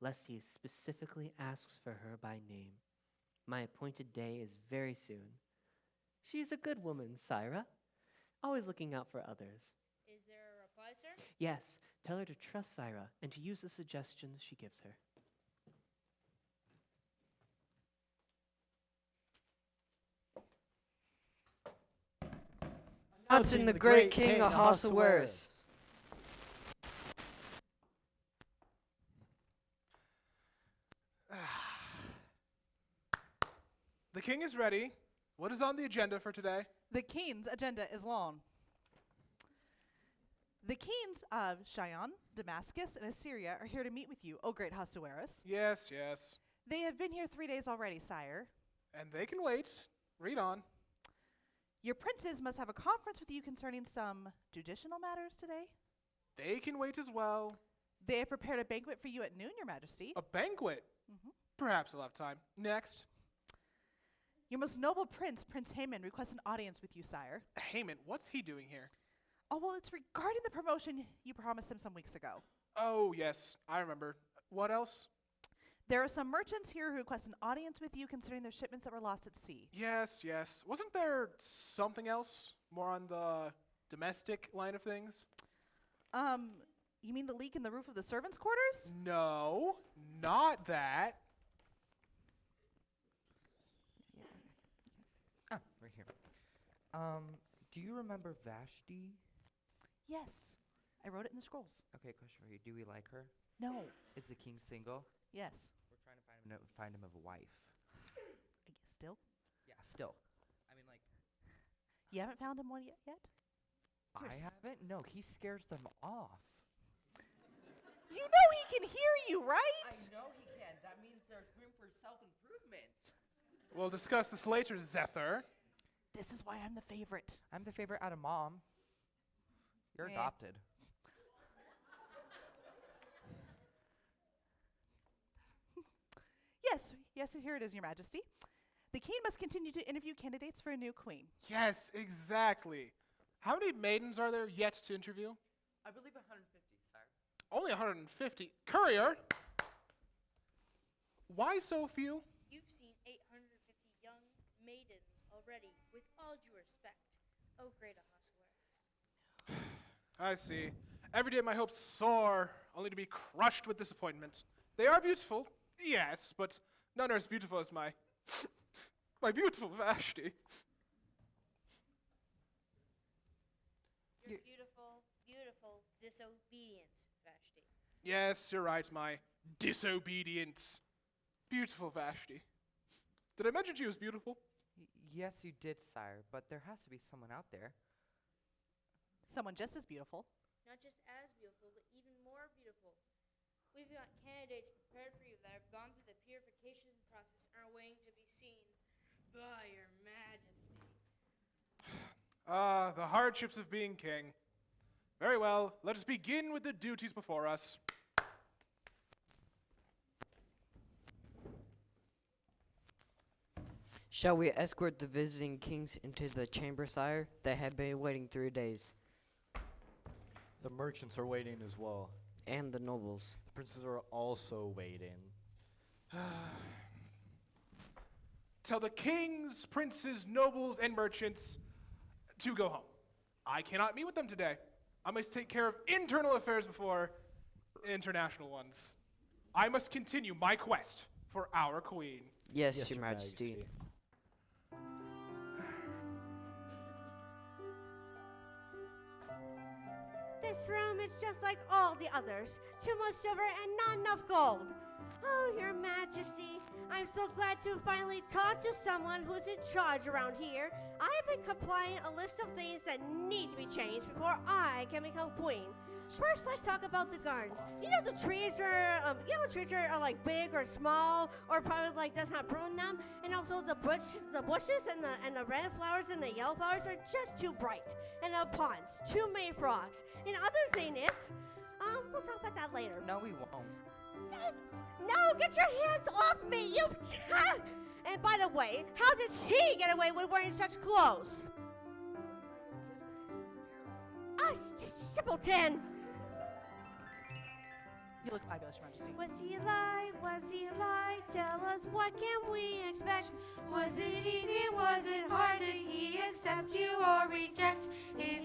Speaker 10: lest he specifically asks for her by name. My appointed day is very soon. She is a good woman, Syra. always looking out for others.
Speaker 15: Is there a reply, sir?
Speaker 10: Yes, tell her to trust Syra and to use the suggestions she gives her.
Speaker 16: Announcing the great king of Ahasuerus.
Speaker 17: The king is ready. What is on the agenda for today?
Speaker 18: The king's agenda is long. The kings of Cheyenne, Damascus, and Assyria are here to meet with you, O great Ahasuerus.
Speaker 17: Yes, yes.
Speaker 18: They have been here 3 days already, sire.
Speaker 17: And they can wait. Read on.
Speaker 18: Your princes must have a conference with you concerning some judicial matters today.
Speaker 17: They can wait as well.
Speaker 18: They have prepared a banquet for you at noon, your majesty.
Speaker 17: A banquet? Perhaps I'll have time. Next.
Speaker 18: Your most noble prince, Prince Haman, requests an audience with you, sire.
Speaker 17: Haman, what's he doing here?
Speaker 18: Oh, well, it's regarding the promotion you promised him some weeks ago.
Speaker 17: Oh, yes, I remember. What else?
Speaker 18: There are some merchants here who request an audience with you concerning their shipments that were lost at sea.
Speaker 17: Yes, yes. Wasn't there something else more on the domestic line of things?
Speaker 18: You mean the leak in the roof of the servants' quarters?
Speaker 17: No, not that.
Speaker 2: Ah, right here. Do you remember Vashti?
Speaker 18: Yes. I wrote it in the scrolls.
Speaker 2: Okay, question for you. Do we like her?
Speaker 18: No.
Speaker 2: Is the king single?
Speaker 18: Yes.
Speaker 2: We're trying to find him a wife.
Speaker 18: Still?
Speaker 2: Yeah, still. I mean, like.
Speaker 18: You haven't found him one yet?
Speaker 2: I haven't? No, he scares them off.
Speaker 18: You know he can hear you, right?
Speaker 2: I know he can. That means there's room for self-improvement.
Speaker 17: We'll discuss this later, Zephyr.
Speaker 18: This is why I'm the favorite.
Speaker 2: I'm the favorite out of Mom. You're adopted.
Speaker 18: Yes, here it is, your majesty. The king must continue to interview candidates for a new queen.
Speaker 17: Yes, exactly. How many maidens are there yet to interview?
Speaker 2: I believe 150, sire.
Speaker 17: Only 150. Courier! Why so few?
Speaker 15: You've seen 850 young maidens already, with all due respect, O great Ahasuerus.
Speaker 17: I see. Every day my hopes soar, only to be crushed with disappointment. They are beautiful, yes, but none are as beautiful as my beautiful Vashti.
Speaker 15: You're beautiful, beautiful, disobedient, Vashti.
Speaker 17: Yes, you're right, my disobedient, beautiful Vashti. Did I mention she was beautiful?
Speaker 2: Yes, you did, sire, but there has to be someone out there.
Speaker 18: Someone just as beautiful.
Speaker 15: Not just as beautiful, but even more beautiful. We've got candidates prepared for you that have gone through the purification process and are waiting to be seen by your majesty.
Speaker 17: Ah, the hardships of being king. Very well, let us begin with the duties before us.
Speaker 16: Shall we escort the visiting kings into the chamber, sire? They have been waiting 3 days.
Speaker 19: The merchants are waiting as well.
Speaker 16: And the nobles.
Speaker 19: The princes are also waiting.
Speaker 17: Tell the kings, princes, nobles, and merchants to go home. I cannot meet with them today. I must take care of internal affairs before international ones. I must continue my quest for our queen.
Speaker 16: Yes, your majesty.
Speaker 14: This room is just like all the others. Too much silver and not enough gold. Oh, your majesty, I'm so glad to finally talk to someone who's in charge around here. I've been compiling a list of things that need to be changed before I can become queen. First, let's talk about the gardens. You know the trees are like big or small, or probably like does not prune them. And also the bushes and the red flowers and the yellow flowers are just too bright. And the ponds, too many frogs. And other thing is, we'll talk about that later.
Speaker 2: No, we won't.
Speaker 14: No, get your hands off me, you! And by the way, how does he get away with wearing such clothes? Ah, simpleton!
Speaker 18: You look fabulous, Your Majesty.
Speaker 14: Was he like? Was he like? Tell us, what can we expect?
Speaker 11: Was it easy? Was it hard? Did he accept you or reject? His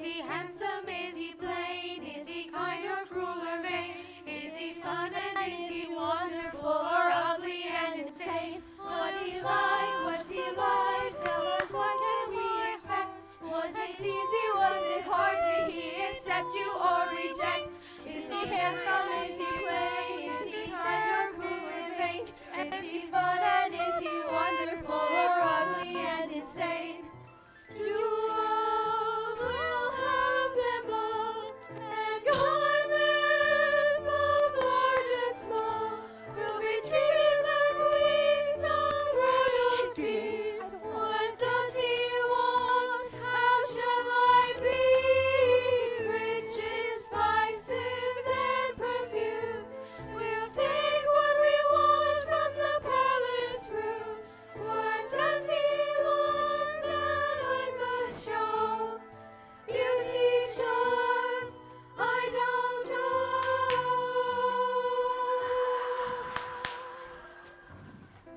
Speaker 11: accept you or reject? Is he handsome? Is he plain? Is he kind or cruel and vain? Is he fun and is he wonderful or ugly and insane? Jewels will have them all, and garments both large and small will be treated like queens of royalty. What does he want? How shall I be? Riches, spices, and perfumes. We'll take what we want from the palace room. What does he want that I must show? Beauty, charm, I don't know.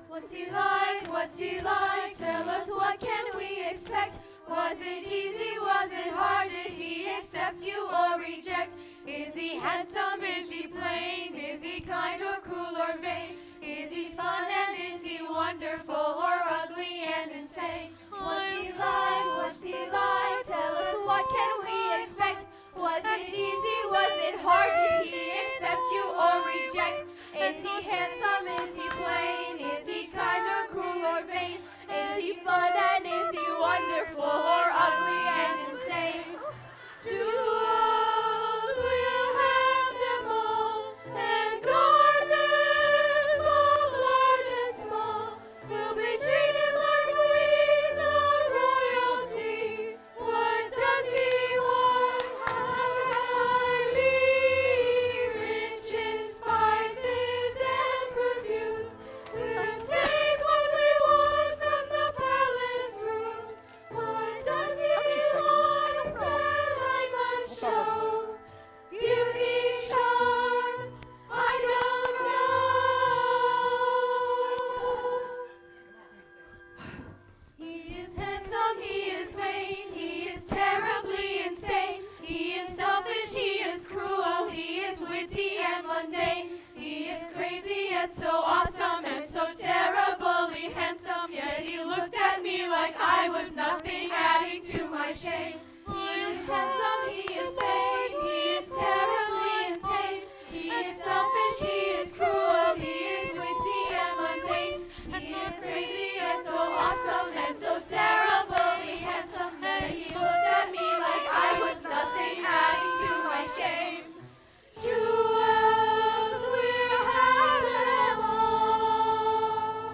Speaker 11: What's he like? What's he like? Tell us, what can we expect? Was it easy? Was it hard? Did he accept you or reject? Is he handsome? Is he plain? Is he kind or cruel or vain? Is he fun and is he wonderful or ugly and insane? What's he like? What's he like? Tell us, what can we expect? Was it easy? Was it hard? Did he accept you or reject? Is he handsome? Is he plain? Is he kind or cruel or vain? Is he fun and is he wonderful or ugly and insane? Jewels will have them all, and garments both large and small will be treated like queens of royalty. What does he want? How shall I be? Riches, spices, and perfumes. We'll take what we want from the palace rooms. What does he want that I must show? Beauty, charm, I don't know. He is handsome, he is vain, he is terribly insane. He is selfish, he is cruel, he is witty and mundane. He is crazy yet so awesome and so terribly handsome. Yet he looked at me like I was nothing, adding to my shame. He is handsome, he is vain, he is terribly insane. He is selfish, he is cruel, he is witty and mundane. He is crazy and so awesome and so terribly handsome. And he looked at me like I was nothing, adding to my shame. Jewels will have them all.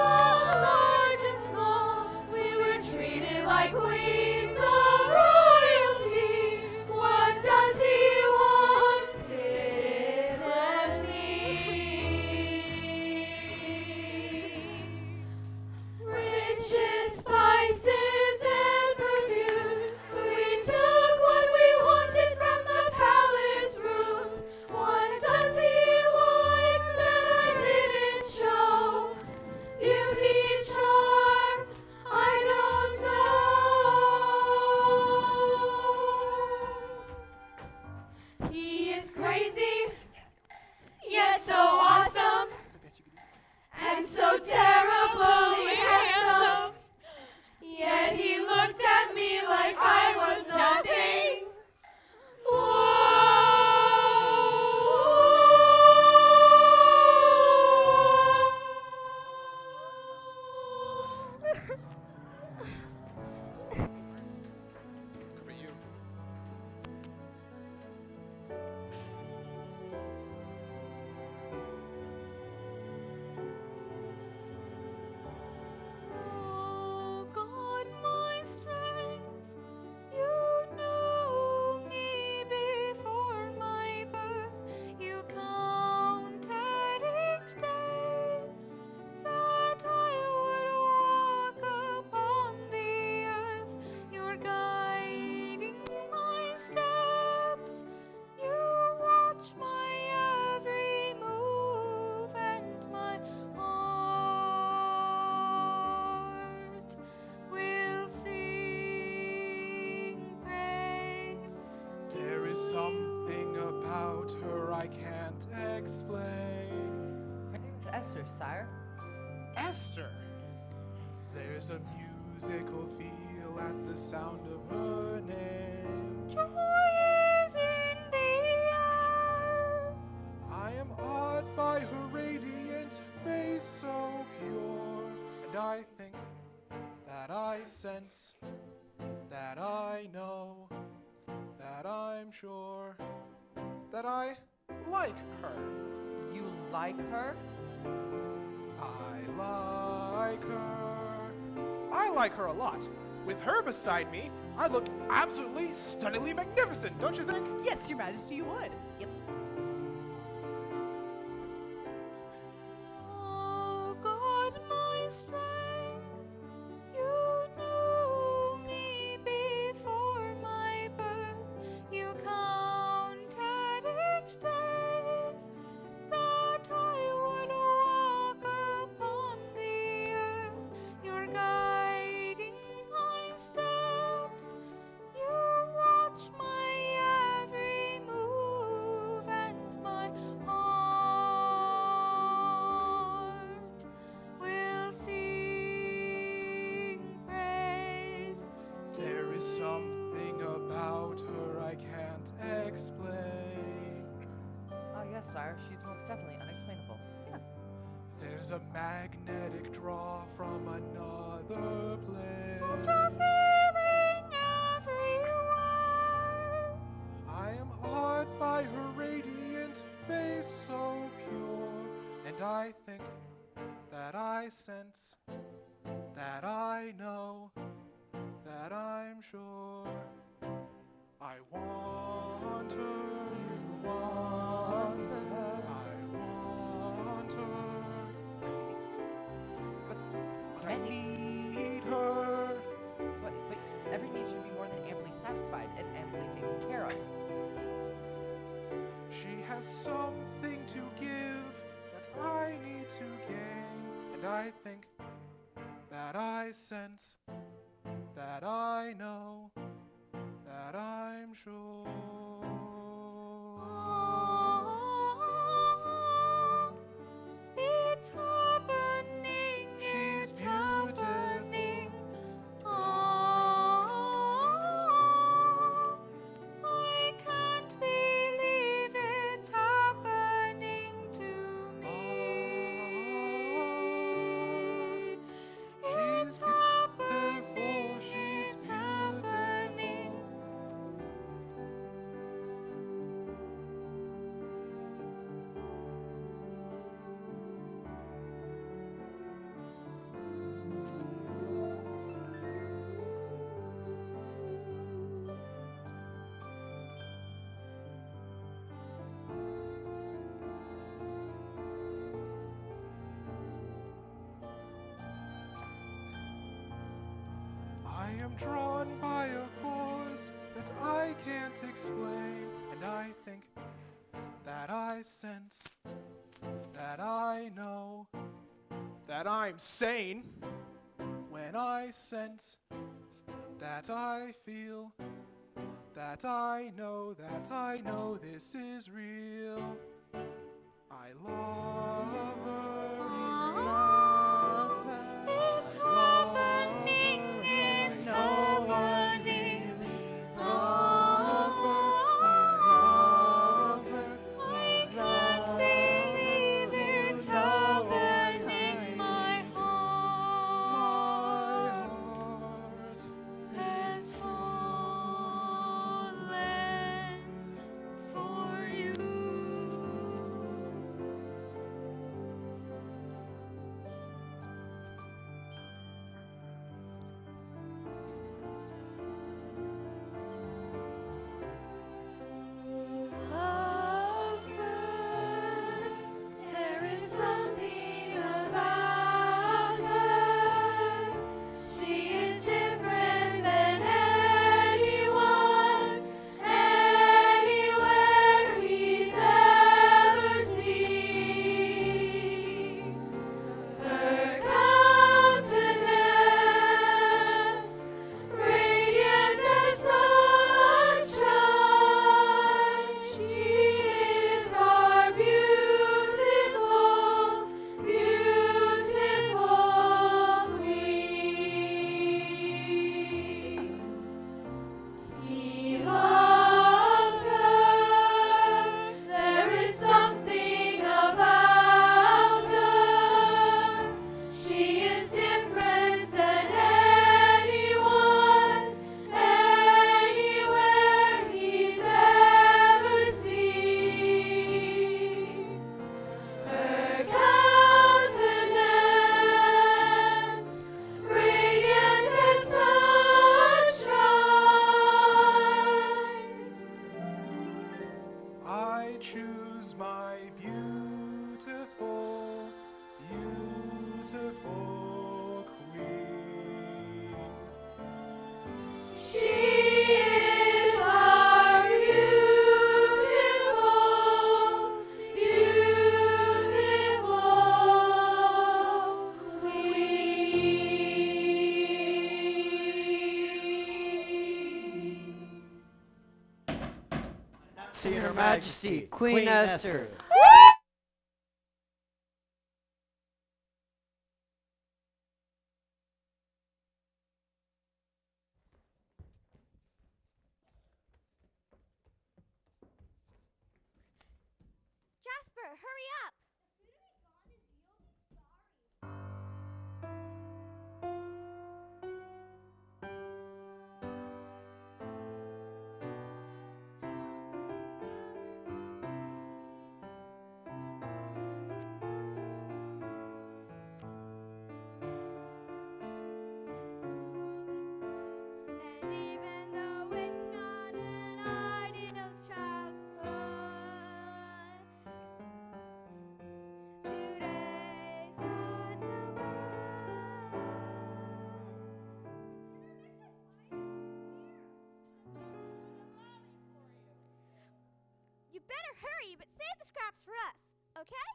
Speaker 11: Both large and small, we were treated like queens of royalty. What does he want? Let me. Riches, spices, and perfumes. We took what we wanted from the palace rooms. What does he want that I didn't show? Beauty, charm, I don't know. He is crazy, yet so awesome, and so terribly handsome. Yet he looked at me like I was nothing. Oh God, my strength, you knew me before my birth. You counted each day that I would walk upon the earth. You're guiding my steps. You watch my every move, and my heart will sing praise.
Speaker 17: There is something about her I can't explain.
Speaker 2: My name is Esther, sire.
Speaker 17: Esther. There's a musical feel at the sound of her name.
Speaker 11: Joy is in the air.
Speaker 17: I am awed by her radiant face so pure, and I think that I sense, that I know, that I'm sure, that I like her.
Speaker 2: You like her?
Speaker 17: I like her. I like her a lot. With her beside me, I look absolutely stunningly magnificent, don't you think?
Speaker 18: Yes, Your Majesty, you would.
Speaker 2: Yep.
Speaker 11: Oh God, my strength, you knew me before my birth. You counted each day that I would walk upon the earth. You're guiding my steps. You watch my every move, and my heart will sing praise to
Speaker 17: There is
Speaker 11: you.
Speaker 17: something about her I can't explain.
Speaker 2: Oh, yes, sire. She's most definitely unexplainable. Yeah.
Speaker 17: There's a magnetic draw from another place.
Speaker 11: Such a feeling everywhere.
Speaker 17: I am awed by her radiant face so pure, and I think that I sense, that I know, that I'm sure. I want her.
Speaker 2: You want her.
Speaker 17: I want her.
Speaker 2: But
Speaker 17: I need her.
Speaker 2: But every need should be more than amply satisfied and amply taken care of.
Speaker 17: She has something to give that I need to gain, and I think that I sense, that I know, that I'm sure.
Speaker 11: It's happening,
Speaker 17: She's
Speaker 11: it's happening. I can't believe it's happening to me. It's happening, it's happening.
Speaker 17: I am drawn by a force that I can't explain, and I think that I sense, that I know, that I'm sane when I sense, that I feel, that I know this is real. I love her.
Speaker 11: Love her. It's happening, it's happening. I can't believe it's happening. My heart has fallen for you.
Speaker 16: to Her Majesty, Queen Esther.
Speaker 5: Jasper, hurry up!
Speaker 11: And even though it's not an ideal childhood, today's not so bad. You better hurry, but save the scraps for us, okay?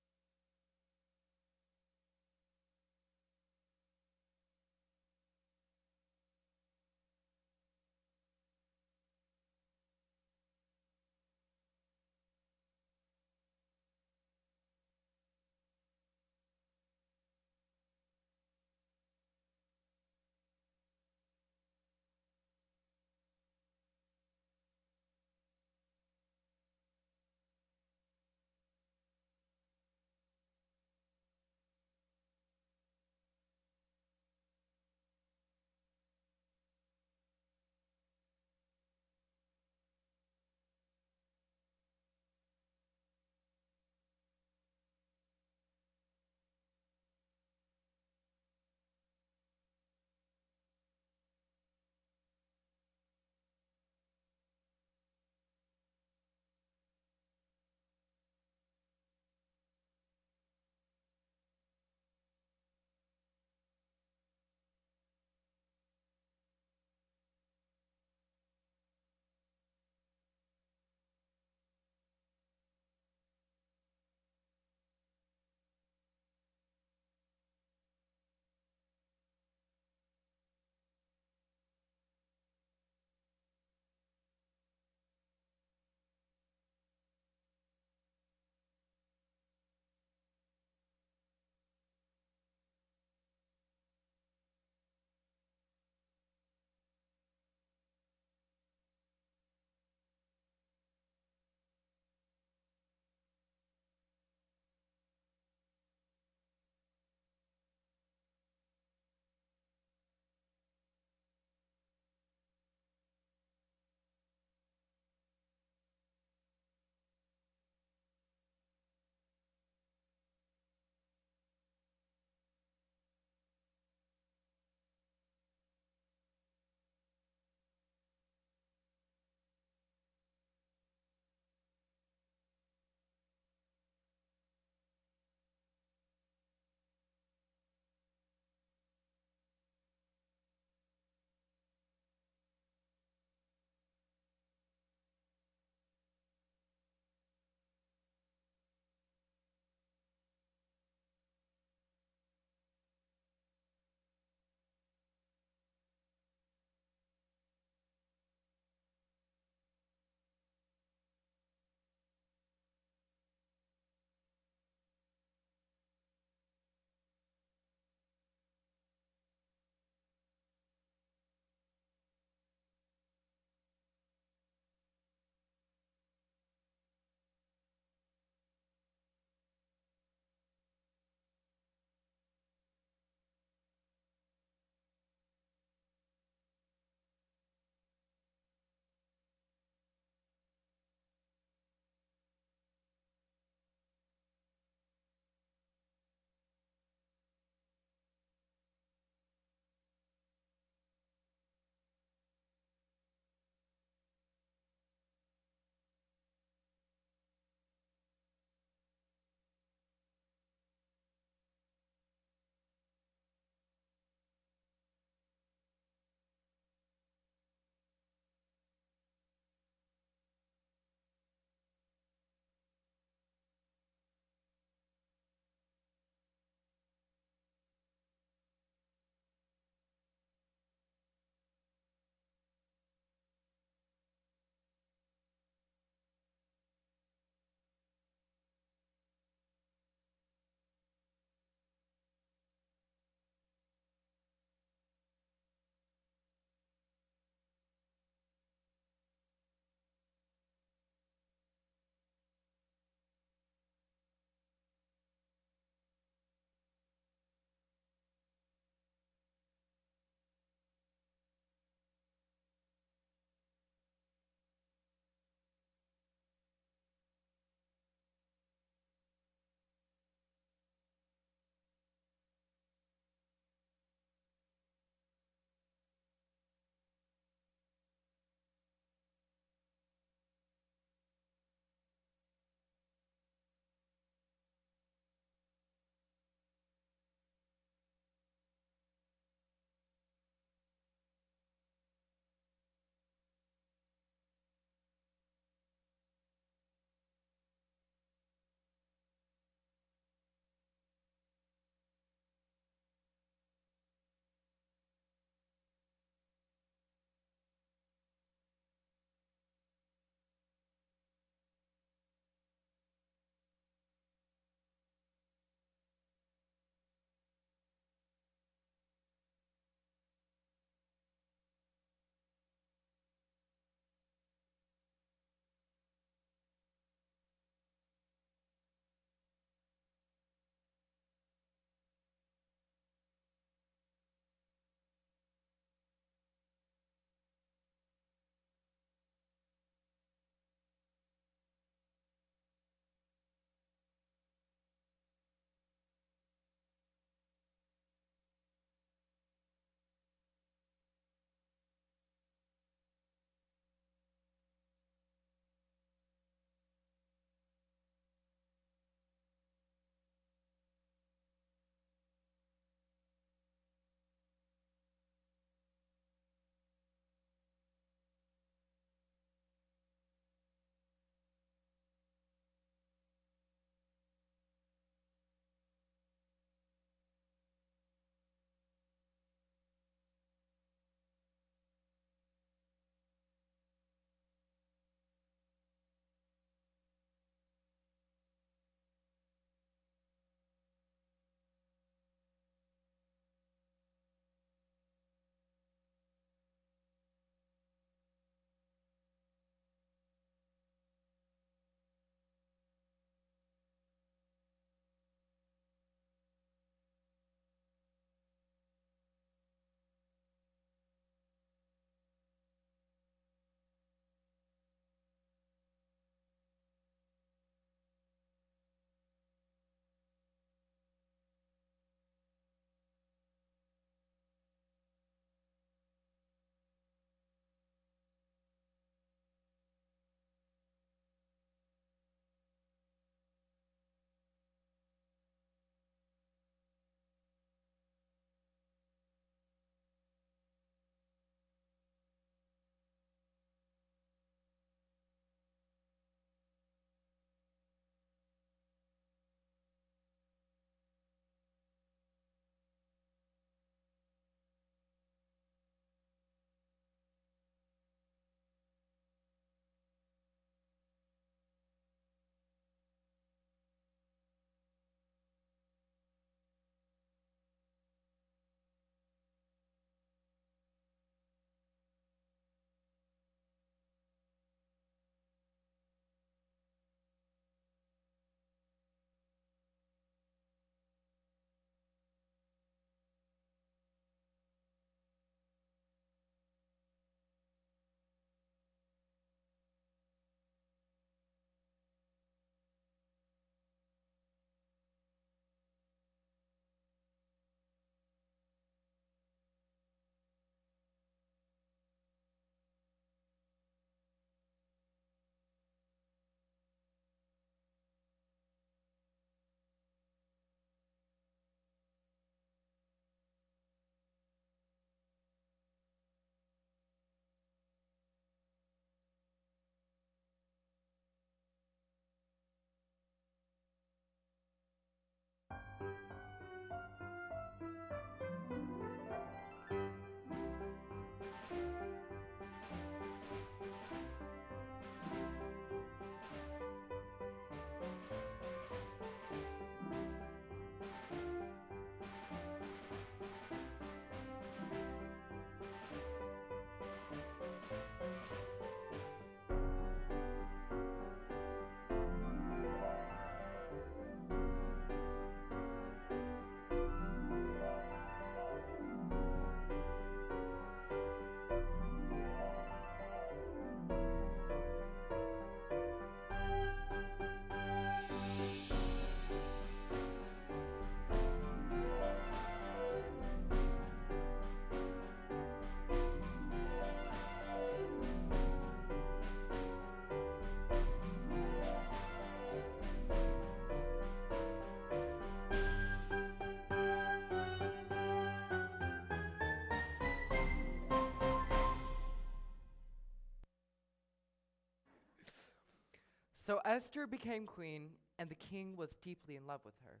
Speaker 2: So Esther became queen, and the king was deeply in love with her.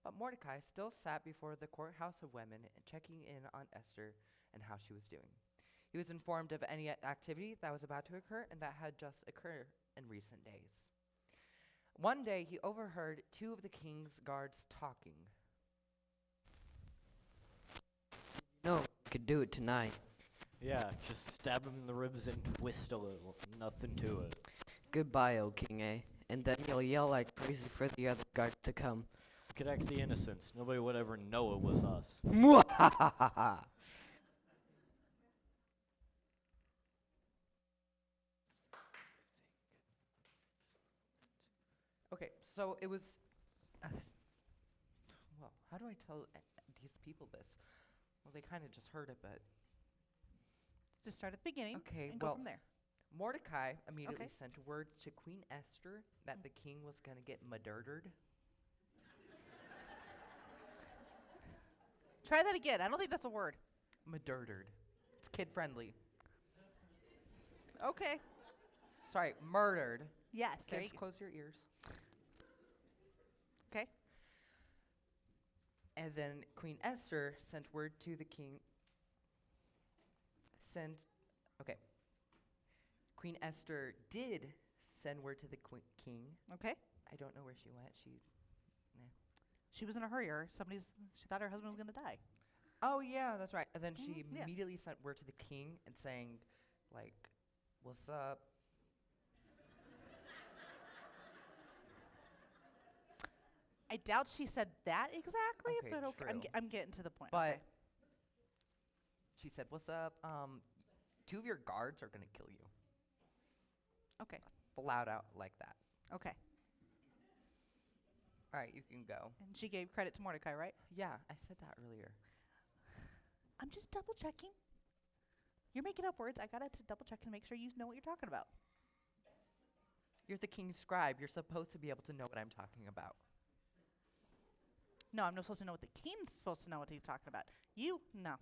Speaker 2: But Mordecai still sat before the courthouse of women, checking in on Esther and how she was doing. He was informed of any activity that was about to occur and that had just occurred in recent days. One day, he overheard two of the king's guards talking.
Speaker 16: No, we could do it tonight.
Speaker 19: Yeah, just stab him in the ribs and twist a little. Nothing to it.
Speaker 16: Goodbye, O King A. And then you'll yell like crazy for the other guards to come.
Speaker 19: Protect the innocents. Nobody would ever know it was us.
Speaker 2: Okay, so it was. Well, how do I tell these people this? Well, they kind of just heard it, but.
Speaker 18: Just start at the beginning
Speaker 2: Okay,
Speaker 18: and
Speaker 2: well,
Speaker 18: go from there.
Speaker 2: Mordecai immediately
Speaker 18: Okay.
Speaker 2: sent word to Queen Esther that the king was going to get murdered.
Speaker 18: Try that again. I don't think that's a word.
Speaker 2: Murdered. It's kid friendly.
Speaker 18: Okay.
Speaker 2: Sorry, murdered.
Speaker 18: Yes. there
Speaker 2: Kids,
Speaker 18: you go.
Speaker 2: close your ears.
Speaker 18: Okay.
Speaker 2: And then Queen Esther sent word to the king. Okay. Queen Esther did send word to the king.
Speaker 18: Okay.
Speaker 2: I don't know where she went.
Speaker 18: She was in a hurry, or she thought her husband was going to die.
Speaker 2: Oh yeah, that's right. And then she
Speaker 18: yeah.
Speaker 2: immediately sent word to the king and saying, like, "What's up?"
Speaker 18: I doubt she said that exactly,
Speaker 2: Okay,
Speaker 18: but okay,
Speaker 2: true.
Speaker 18: I'm getting to the point.
Speaker 2: But
Speaker 18: okay.
Speaker 2: she said, "What's up? Two of your guards are gonna kill you."
Speaker 18: Okay.
Speaker 2: Flat out like that.
Speaker 18: Okay.
Speaker 2: All right, you can go.
Speaker 18: And she gave credit to Mordecai, right?
Speaker 2: Yeah, I said that earlier.
Speaker 18: I'm just double checking. You're making up words. I got to double check and make sure you know what you're talking about.
Speaker 2: You're the king's scribe. You're supposed to be able to know what I'm talking about.
Speaker 18: No, I'm not supposed to know what the king's supposed to know what he's talking about. You, no.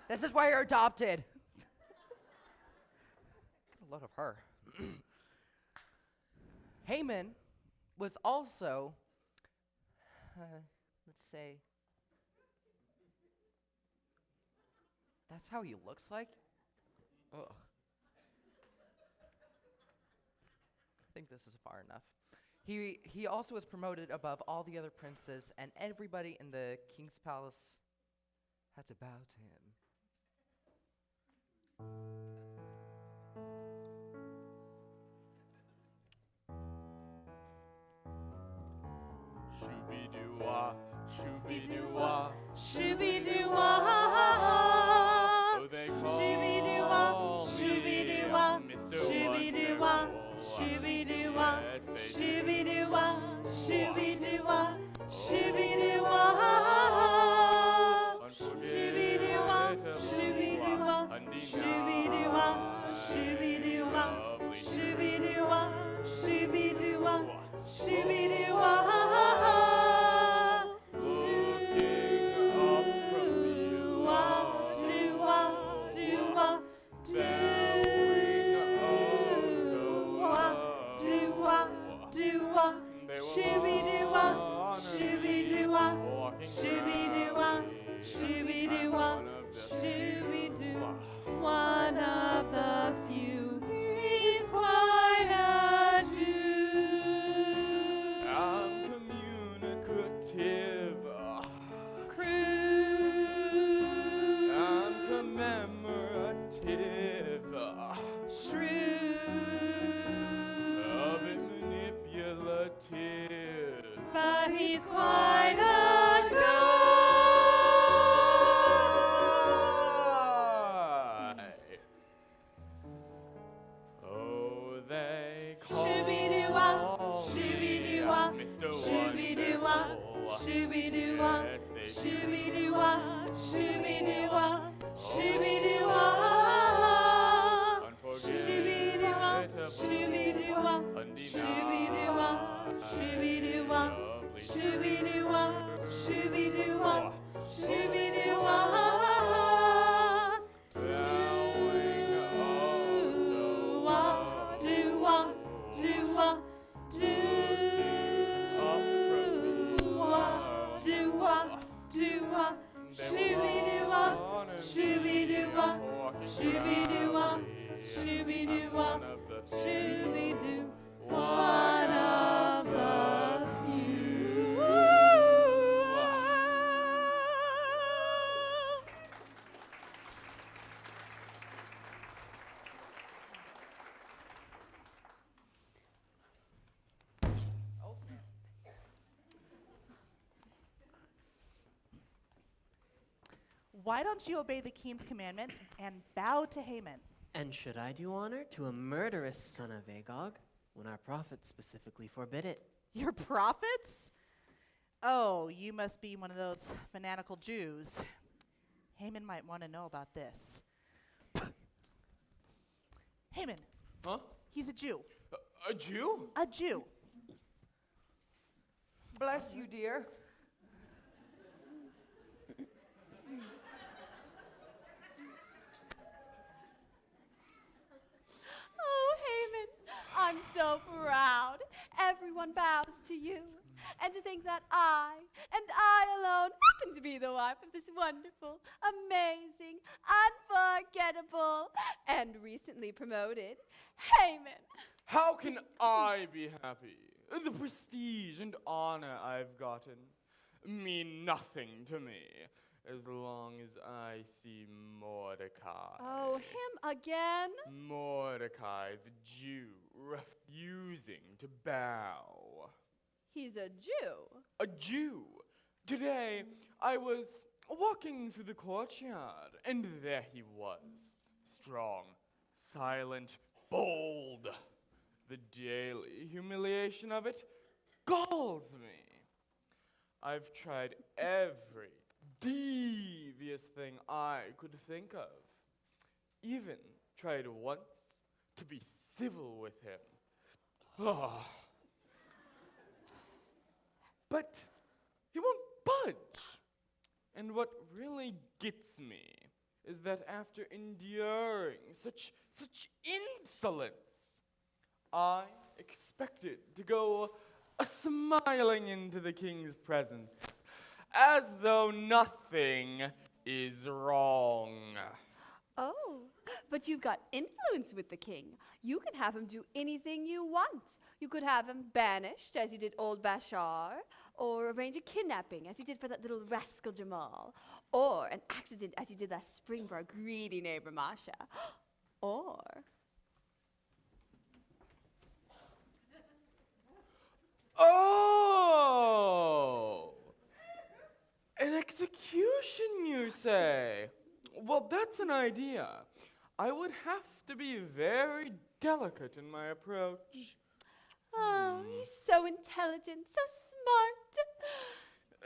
Speaker 2: This is why you're adopted. A lot of her. Haman was also, let's say, that's how he looks like? Ugh. I think this is far enough. He also was promoted above all the other princes, and everybody in the king's palace had to bow to him.
Speaker 20: Shooby-doo-wah, shooby-doo-wah,
Speaker 3: Shooby-doo-wah.
Speaker 20: oh, they call
Speaker 3: Shooby-doo-wah,
Speaker 20: me
Speaker 3: shooby-doo-wah,
Speaker 20: Mr.
Speaker 3: shooby-doo-wah,
Speaker 20: Wonderful.
Speaker 3: shooby-doo-wah,
Speaker 20: Yes, they do.
Speaker 3: shooby-doo-wah, shooby-doo-wah, shooby-doo-wah. Shooby-doo-wah, shooby-doo-wah, shooby-doo-wah, shooby-doo-wah, shooby-doo-wah, shooby-doo-wah, shooby-doo-wah.
Speaker 20: Looking up from the
Speaker 18: Shooby-doo-wah, shooby-doo-wah,
Speaker 20: One of the
Speaker 18: shooby-doo,
Speaker 20: one
Speaker 18: of the few. Why don't you obey the king's commandment and bow to Haman?
Speaker 10: And should I do honor to a murderous son of Agag when our prophets specifically forbid it?
Speaker 18: Your prophets? Oh, you must be one of those fanatical Jews. Haman might want to know about this. Haman.
Speaker 20: Huh?
Speaker 18: He's a Jew.
Speaker 20: A Jew?
Speaker 18: A Jew.
Speaker 2: Bless you, dear.
Speaker 11: Oh, Haman, I'm so proud. Everyone bows to you. And to think that I alone happen to be the wife of this wonderful, amazing, unforgettable, and recently promoted Haman.
Speaker 20: How can I be happy? The prestige and honor I've gotten mean nothing to me as long as I see Mordecai.
Speaker 11: Oh, him again?
Speaker 20: Mordecai, the Jew, refusing to bow.
Speaker 11: He's a Jew.
Speaker 20: A Jew. Today, I was walking through the courtyard, and there he was. Strong, silent, bold. The daily humiliation of it galls me. I've tried every devious thing I could think of. Even tried once to be civil with him. Ah. But he won't budge. And what really gets me is that after enduring such insolence, I expected to go smiling into the king's presence, as though nothing is wrong.
Speaker 11: Oh, but you've got influence with the king. You can have him do anything you want. You could have him banished, as you did old Bashar, or arrange a kidnapping, as you did for that little rascal Jamal, or an accident, as you did that spring for our greedy neighbor Masha, or...
Speaker 20: Oh! An execution, you say? Well, that's an idea. I would have to be very delicate in my approach.
Speaker 11: Oh, he's so intelligent, so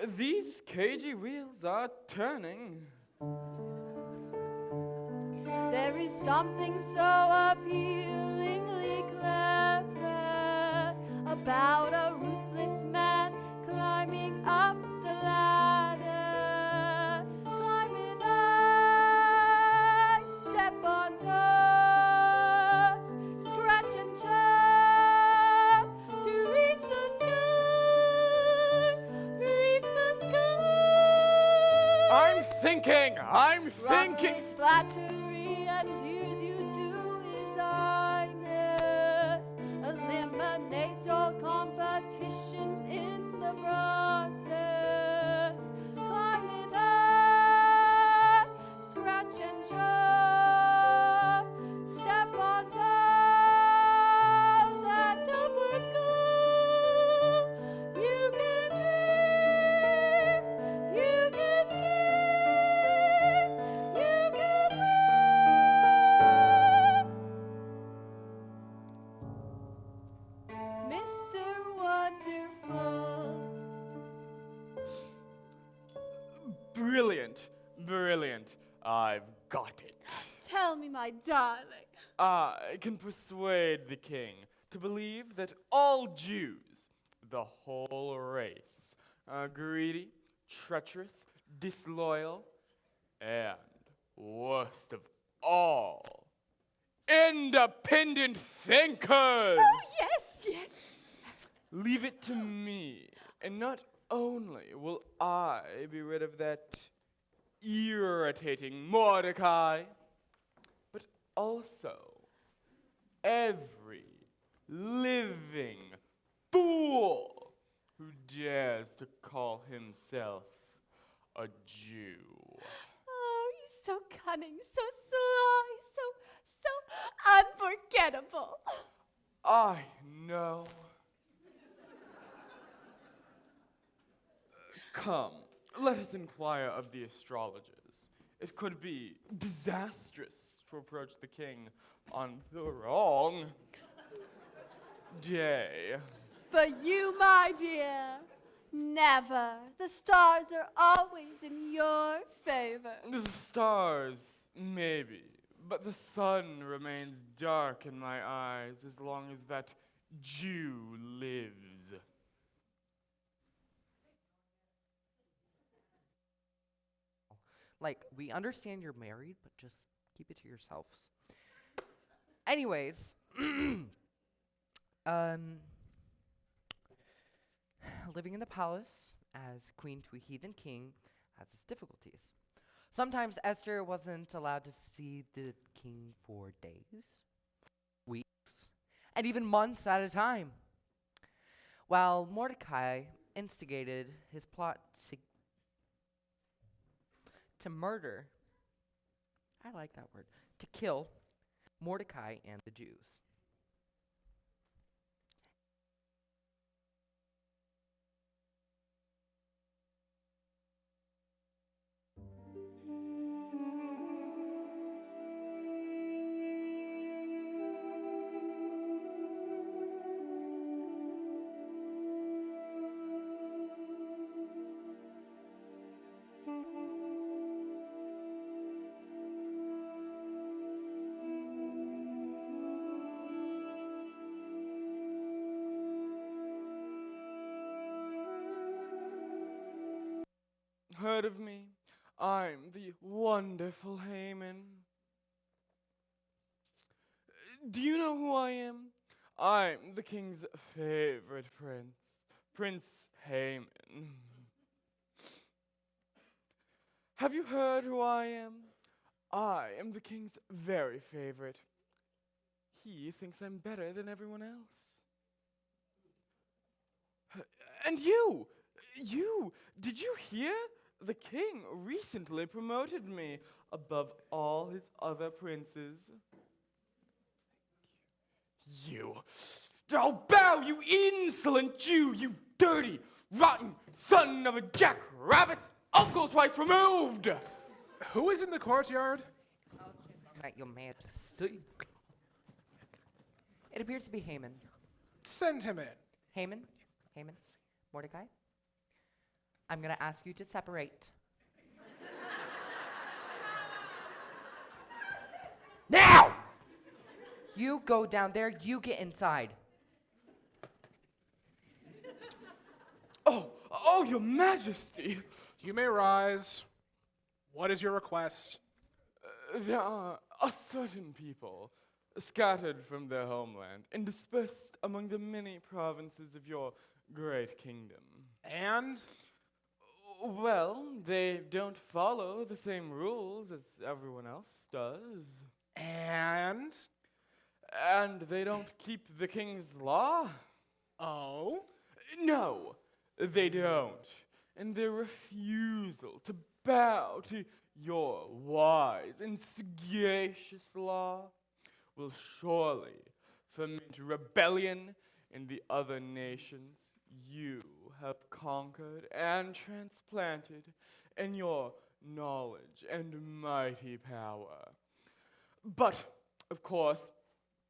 Speaker 11: smart.
Speaker 20: These cagey wheels are turning.
Speaker 11: There is something so appealingly clever about a ruthless man climbing up the ladder. Climbing up, step on toes, scratch and jump to reach the sky, reach the sky.
Speaker 20: I'm thinking.
Speaker 11: His flattery endears you to his highness. Eliminate all competition in the process. Climb it up, scratch and jump, step on toes at the first goal. You can dream, you can scheme, you can win. Mr. Wonderful.
Speaker 20: Brilliant, brilliant. I've got it.
Speaker 11: Tell me, my darling.
Speaker 20: I can persuade the king to believe that all Jews, the whole race, are greedy, treacherous, disloyal, and, worst of all, independent thinkers.
Speaker 11: Oh, yes, yes.
Speaker 20: Leave it to me, and not only will I be rid of that irritating Mordecai, Also, every living fool who dares to call himself a Jew.
Speaker 3: Oh, he's so cunning, so sly, so unforgettable.
Speaker 20: I know. Come, let us inquire of the astrologers. It could be disastrous to approach the king on the wrong day.
Speaker 3: But you, my dear, never. The stars are always in your favor.
Speaker 20: The stars, maybe, but the sun remains dark in my eyes as long as that Jew lives.
Speaker 2: Like, we understand you're married, but just keep it to yourselves. Anyways, living in the palace as queen to a heathen king has its difficulties. Sometimes Esther wasn't allowed to see the king for days, weeks, and even months at a time. While Mordecai instigated his plot to murder, I like that word, to kill Mordecai and the Jews.
Speaker 20: Heard of me? I'm the wonderful Haman. Do you know who I am? I'm the king's favorite prince, Prince Haman. Have you heard who I am? I am the king's very favorite. He thinks I'm better than everyone else. And you, did you hear? The king recently promoted me above all his other princes. You, oh bow, you insolent Jew, you dirty, rotten son of a jackrabbit's uncle twice removed!
Speaker 17: Who is in the courtyard?
Speaker 2: At your majesty. It appears to be Haman.
Speaker 17: Send him in.
Speaker 2: Haman, Mordecai, I'm going to ask you to separate. Now! You go down there, you get inside.
Speaker 20: Oh, your majesty!
Speaker 17: You may rise. What is your request?
Speaker 20: There are a certain people scattered from their homeland and dispersed among the many provinces of your great kingdom.
Speaker 17: And?
Speaker 20: Well, they don't follow the same rules as everyone else does.
Speaker 17: And?
Speaker 20: And they don't keep the king's law.
Speaker 17: Oh?
Speaker 20: No, they don't. And their refusal to bow to your wise and sagacious law will surely foment rebellion in the other nations you have conquered and transplanted in your knowledge and mighty power. But, of course,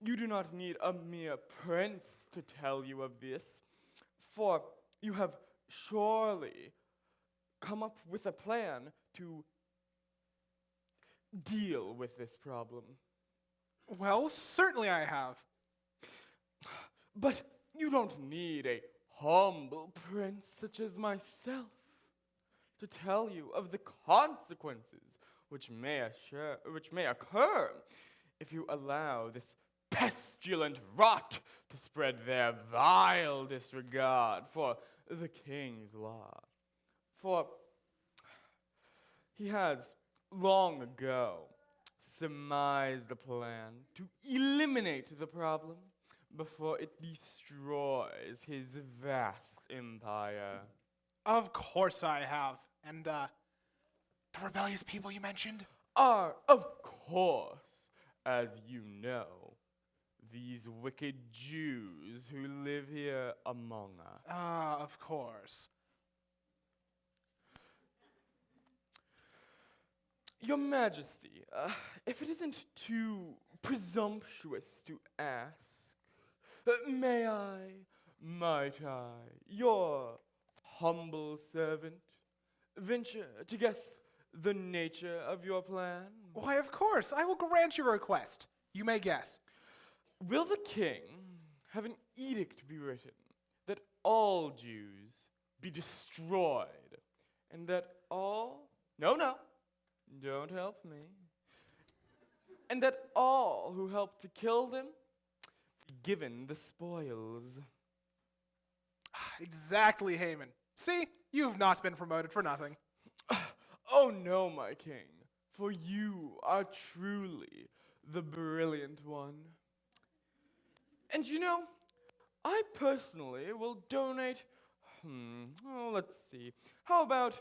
Speaker 20: you do not need a mere prince to tell you of this, for you have surely come up with a plan to deal with this problem.
Speaker 17: Well, certainly I have.
Speaker 20: But you don't need a humble prince such as myself to tell you of the consequences which may occur if you allow this pestilent rot to spread their vile disregard for the king's law. For he has long ago surmise the plan to eliminate the problem before it destroys his vast empire.
Speaker 17: Of course I have. And, the rebellious people you mentioned?
Speaker 20: Are, of course, as you know, these wicked Jews who live here among us.
Speaker 17: Of course.
Speaker 20: Your Majesty, if it isn't too presumptuous to ask, might I, your humble servant, venture to guess the nature of your plan?
Speaker 17: Why, of course. I will grant your request. You may guess.
Speaker 20: Will the king have an edict be written that all Jews be destroyed, and that all... No, don't help me. And that all who help to kill them be given the spoils?
Speaker 17: Exactly, Haman. See, you've not been promoted for nothing.
Speaker 20: Oh no, my king, for you are truly the brilliant one. And you know, I personally will donate, let's see, how about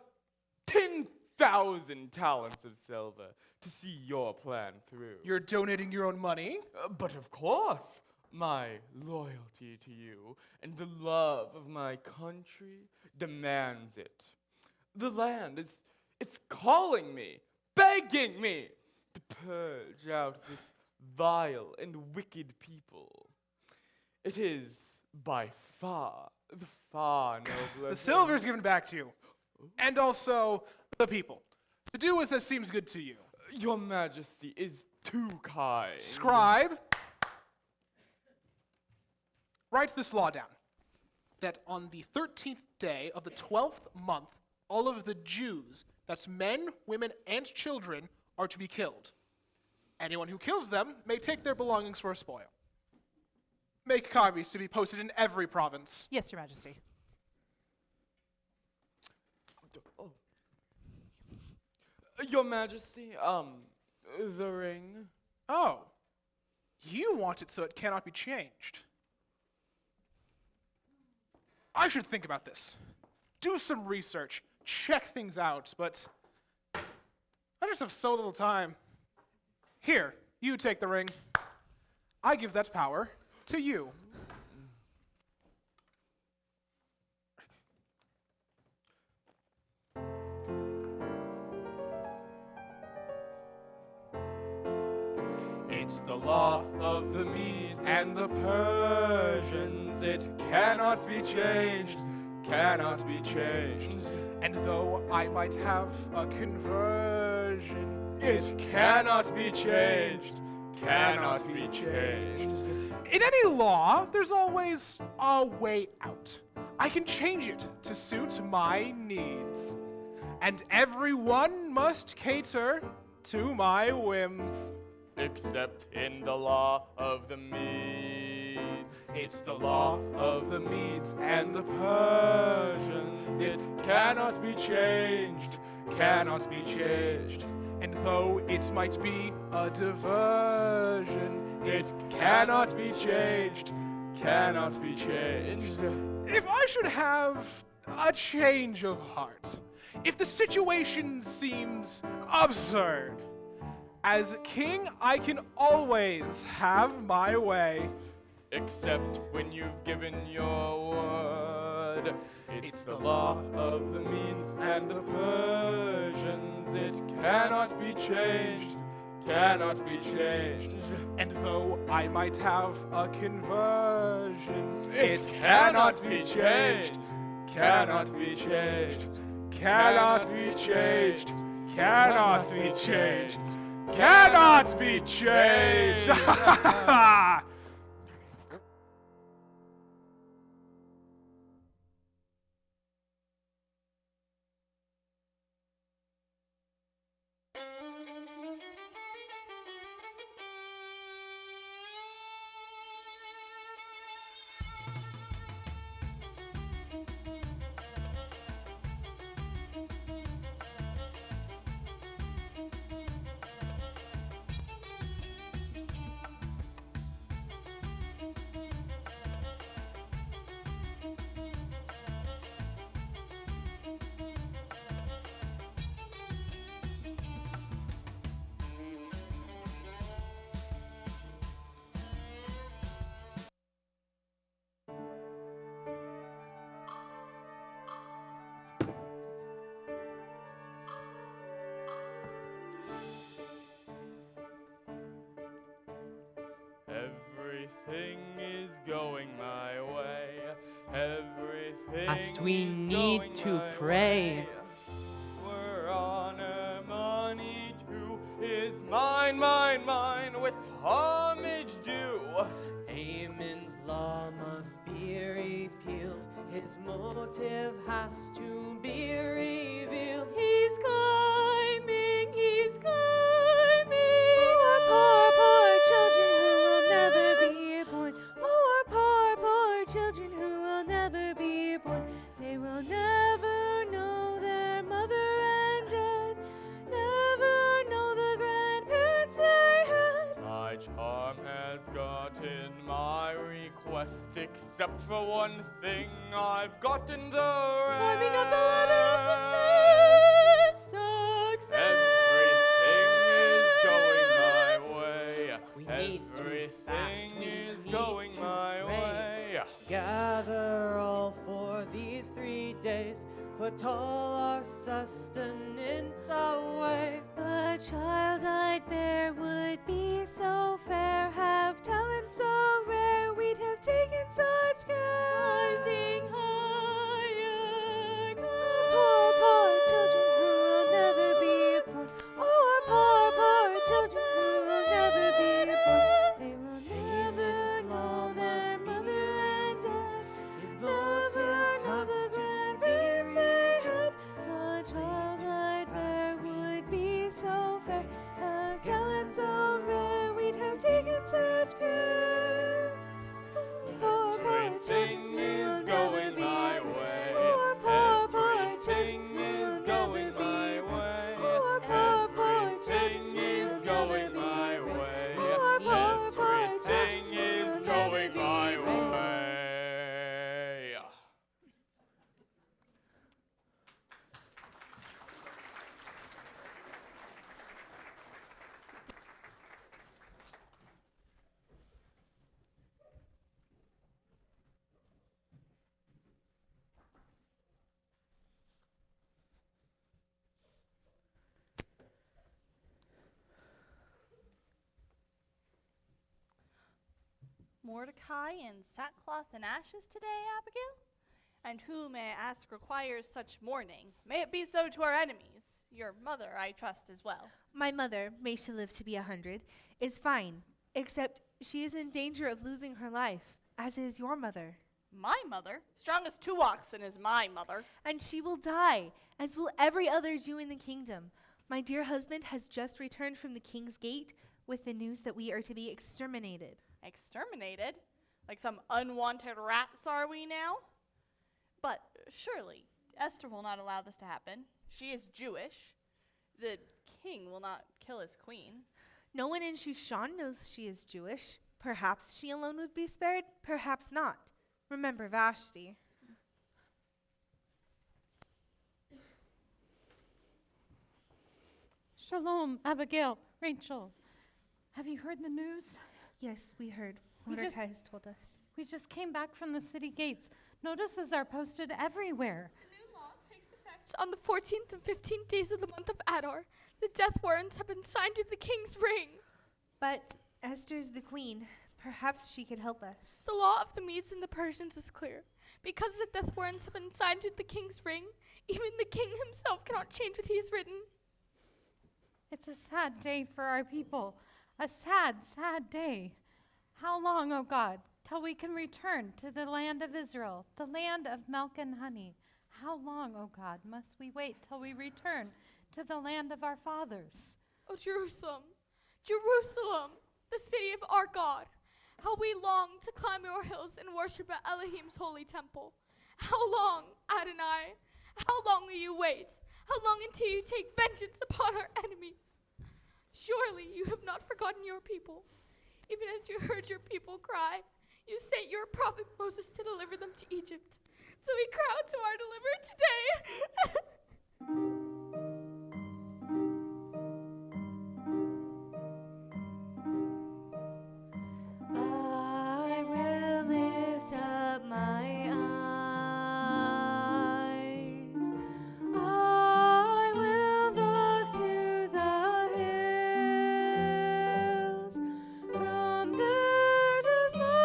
Speaker 20: 10,000 talents of silver to see your plan through?
Speaker 17: You're donating your own money?
Speaker 20: But of course, my loyalty to you and the love of my country demands it. The land it's calling me, begging me to purge out this vile and wicked people. It is by far the far nobler.
Speaker 17: The silver is given back to you. And also the people. To do with as seems good to you.
Speaker 20: Your Majesty is too kind.
Speaker 17: Scribe, write this law down. That on the 13th day of the 12th month, all of the Jews, that's men, women, and children, are to be killed. Anyone who kills them may take their belongings for a spoil. Make copies to be posted in every province.
Speaker 18: Yes, Your Majesty.
Speaker 20: Oh. Your Majesty, the ring.
Speaker 17: Oh, you want it so it cannot be changed. I should think about this. Do some research, check things out, but I just have so little time. Here, you take the ring. I give that power to you.
Speaker 20: It's the law of the Medes and the Persians. It cannot be changed, cannot be changed.
Speaker 17: And though I might have a conversion,
Speaker 20: it cannot be changed, cannot be changed.
Speaker 17: In any law, there's always a way out. I can change it to suit my needs. And everyone must cater to my whims.
Speaker 20: Except in the law of the Medes.
Speaker 17: It's the law of the Medes and the Persians.
Speaker 20: It cannot be changed, cannot be changed.
Speaker 17: And though it might be a diversion,
Speaker 20: it cannot be changed, cannot be changed.
Speaker 17: If I should have a change of heart, if the situation seems absurd, as king, I can always have my way.
Speaker 20: Except when you've given your word. It's the law of the Medes and the Persians. It cannot be changed, cannot be changed.
Speaker 17: And though I might have a conversion,
Speaker 20: it cannot be changed, cannot be changed, cannot be changed, cannot be changed. Cannot be changed. Everything is going my way. Everything
Speaker 10: Last we
Speaker 20: is
Speaker 10: need
Speaker 20: going
Speaker 10: to
Speaker 20: my
Speaker 10: pray.
Speaker 20: way. For honor, money too is mine, mine, mine, with homage due.
Speaker 10: Haman's law must be repealed. His motive has to be revealed.
Speaker 4: He's climbing, he's climbing. Poor, poor children who will never be born. Poor children who will never be born. They will never know their mother and dad, never know the grandparents they had.
Speaker 20: My charm has gotten my request, except for one thing. I've gotten the rest.
Speaker 4: Climbing up the ladder of success,
Speaker 20: Everything is going my way. Everything is going my way.
Speaker 10: Gather all for these 3 days. Put all our sustenance away.
Speaker 4: the child I'd bear would be so fair, have talent so rare, we'd have taken such care. Rising higher, poor children who will never be born. Oh, poor children who will never be born. They will never know their mother and dad, never know the grandparents they had. The child I'd bear would be so fair, have talent so rare, we'd have taken such care.
Speaker 20: Everything is going my way. Everything is going my way. Everything is going my way. Everything is going my way.
Speaker 3: Mordecai in sackcloth and ashes today, Abigail? And who, may I ask, requires such mourning? May it be so to our enemies. Your mother, I trust, as well.
Speaker 8: My mother, may she live to be 100, is fine, except she is in danger of losing her life, as is your mother.
Speaker 3: My mother? Strong as 2 oxen is my mother.
Speaker 8: And she will die, as will every other Jew in the kingdom. My dear husband has just returned from the king's gate with the news that we are to be exterminated.
Speaker 3: Exterminated? Like some unwanted rats are we now? But surely, Esther will not allow this to happen. She is Jewish. The king will not kill his queen.
Speaker 8: No one in Shushan knows she is Jewish. Perhaps she alone would be spared, perhaps not. Remember Vashti.
Speaker 6: Shalom, Abigail, Rachel. Have you heard the news?
Speaker 8: Yes, we heard.
Speaker 6: We
Speaker 8: Mordecai has told us.
Speaker 6: We just came back from the city gates. Notices are posted everywhere.
Speaker 11: The new law takes effect on the 14th and 15th days of the month of Adar. The death warrants have been signed with the king's ring.
Speaker 8: But Esther is the queen. Perhaps she could help us.
Speaker 11: The law of the Medes and the Persians is clear. Because the death warrants have been signed with the king's ring, even the king himself cannot change what he has written.
Speaker 6: It's a sad day for our people. A sad, sad day. How long, O God, till we can return to the land of Israel, the land of milk and honey? How long, O God, must we wait till we return to the land of our fathers?
Speaker 11: O Jerusalem, Jerusalem, the city of our God, how we long to climb your hills and worship at Elohim's holy temple. How long, Adonai? How long will you wait? How long until you take vengeance upon our enemies? Surely you have not forgotten your people. Even as you heard your people cry, you sent your prophet Moses to deliver them to Egypt. So we cry out to our deliverer today.
Speaker 4: I will lift up my eyes. I will look to the hills. From there does my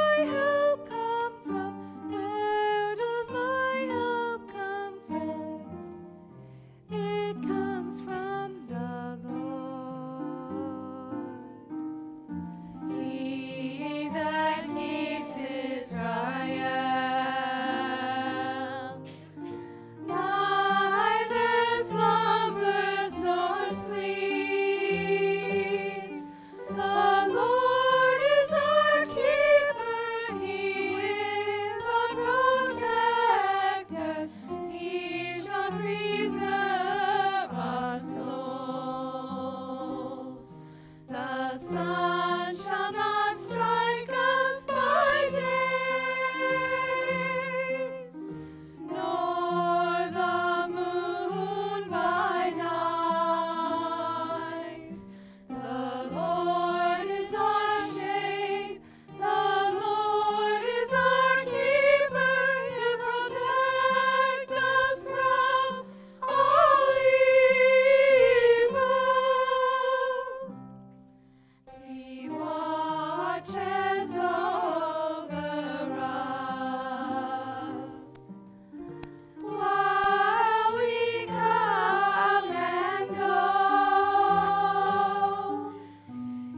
Speaker 11: watches over us. While we come and go,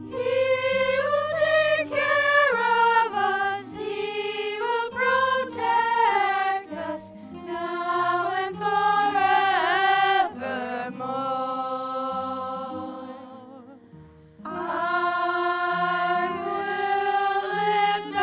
Speaker 11: He will take care of us. He will protect us now and forevermore. I will lift up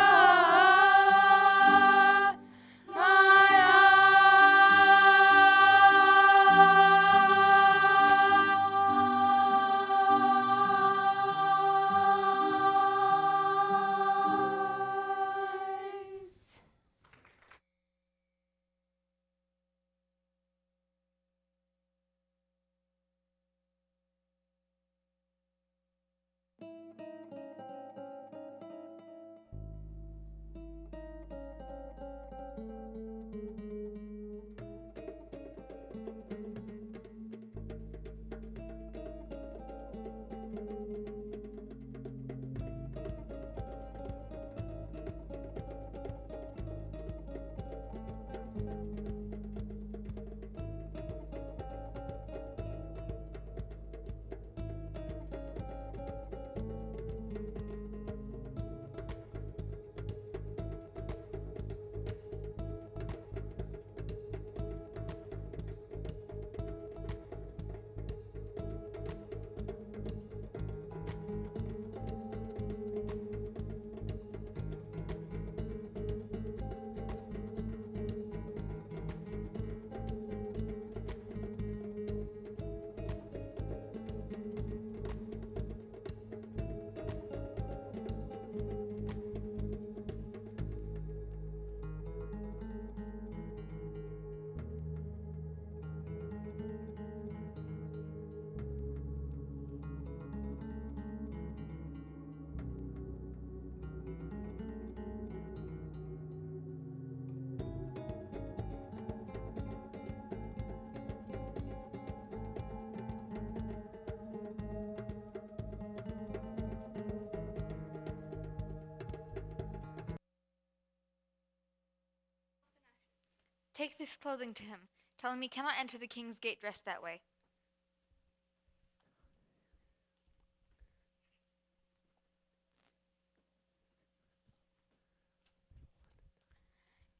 Speaker 21: Take this clothing to him. Tell him he cannot enter the king's gate dressed that way.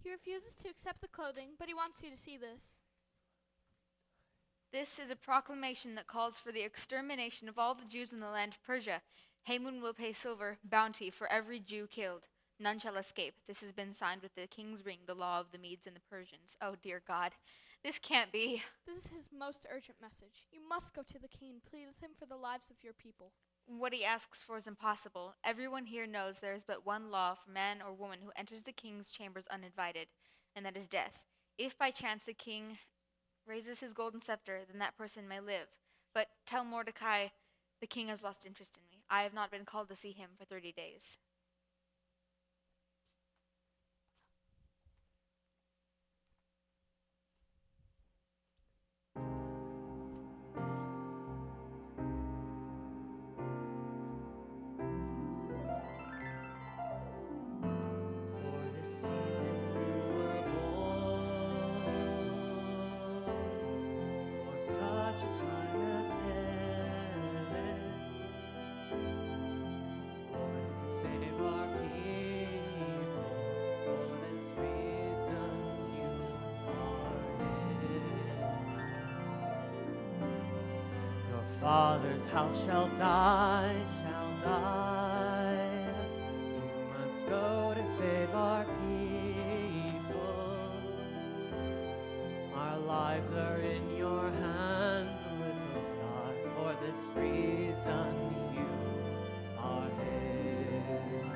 Speaker 15: He refuses to accept the clothing, but he wants you to see this.
Speaker 21: This is a proclamation that calls for the extermination of all the Jews in the land of Persia. Haman will pay silver bounty for every Jew killed. None shall escape. This has been signed with the king's ring, the law of the Medes and the Persians. Oh, dear God. This can't be.
Speaker 15: This is his most urgent message. You must go to the king and plead with him for the lives of your people.
Speaker 21: What he asks for is impossible. Everyone here knows there is but one law for man or woman who enters the king's chambers uninvited, and that is death. If by chance the king raises his golden scepter, then that person may live. But tell Mordecai, the king has lost interest in me. I have not been called to see him for 30 days.
Speaker 10: Father's house shall die. You must go to save our people. Our lives are in your hands, little star. For this reason you are his.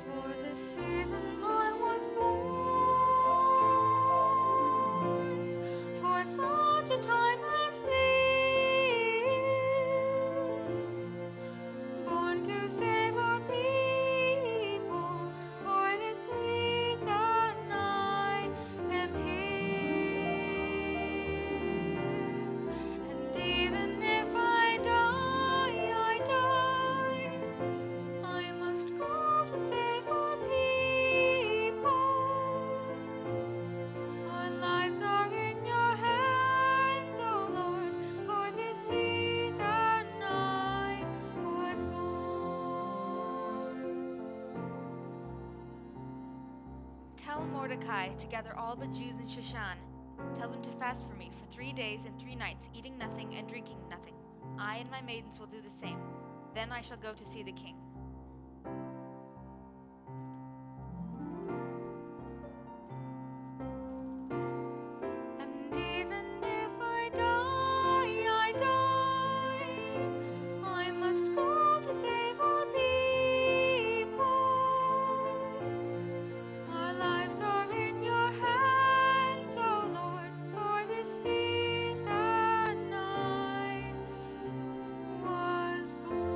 Speaker 21: For this season I was born, for such a time as this. Even if I Tell Mordecai to gather all the Jews in Shushan. Tell them to fast for me for 3 days and 3 nights, eating nothing and drinking nothing. I and my maidens will do the same. Then I shall go to see the king. And even if I die, I must go to save our people. Our lives are in your hands, O Lord, for this season I was born.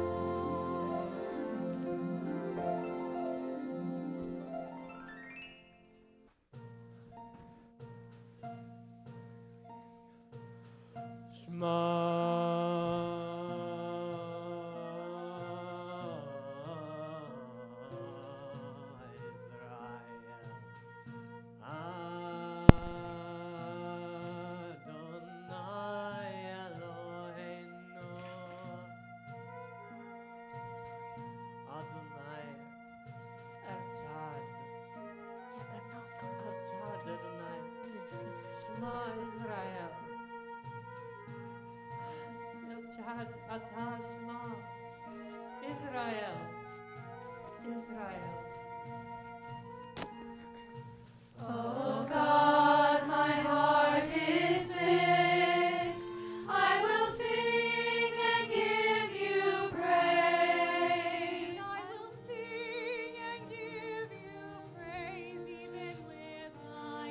Speaker 11: Oh God, my heart is fixed. I will sing and give you praise. I will sing and give you praise, even with my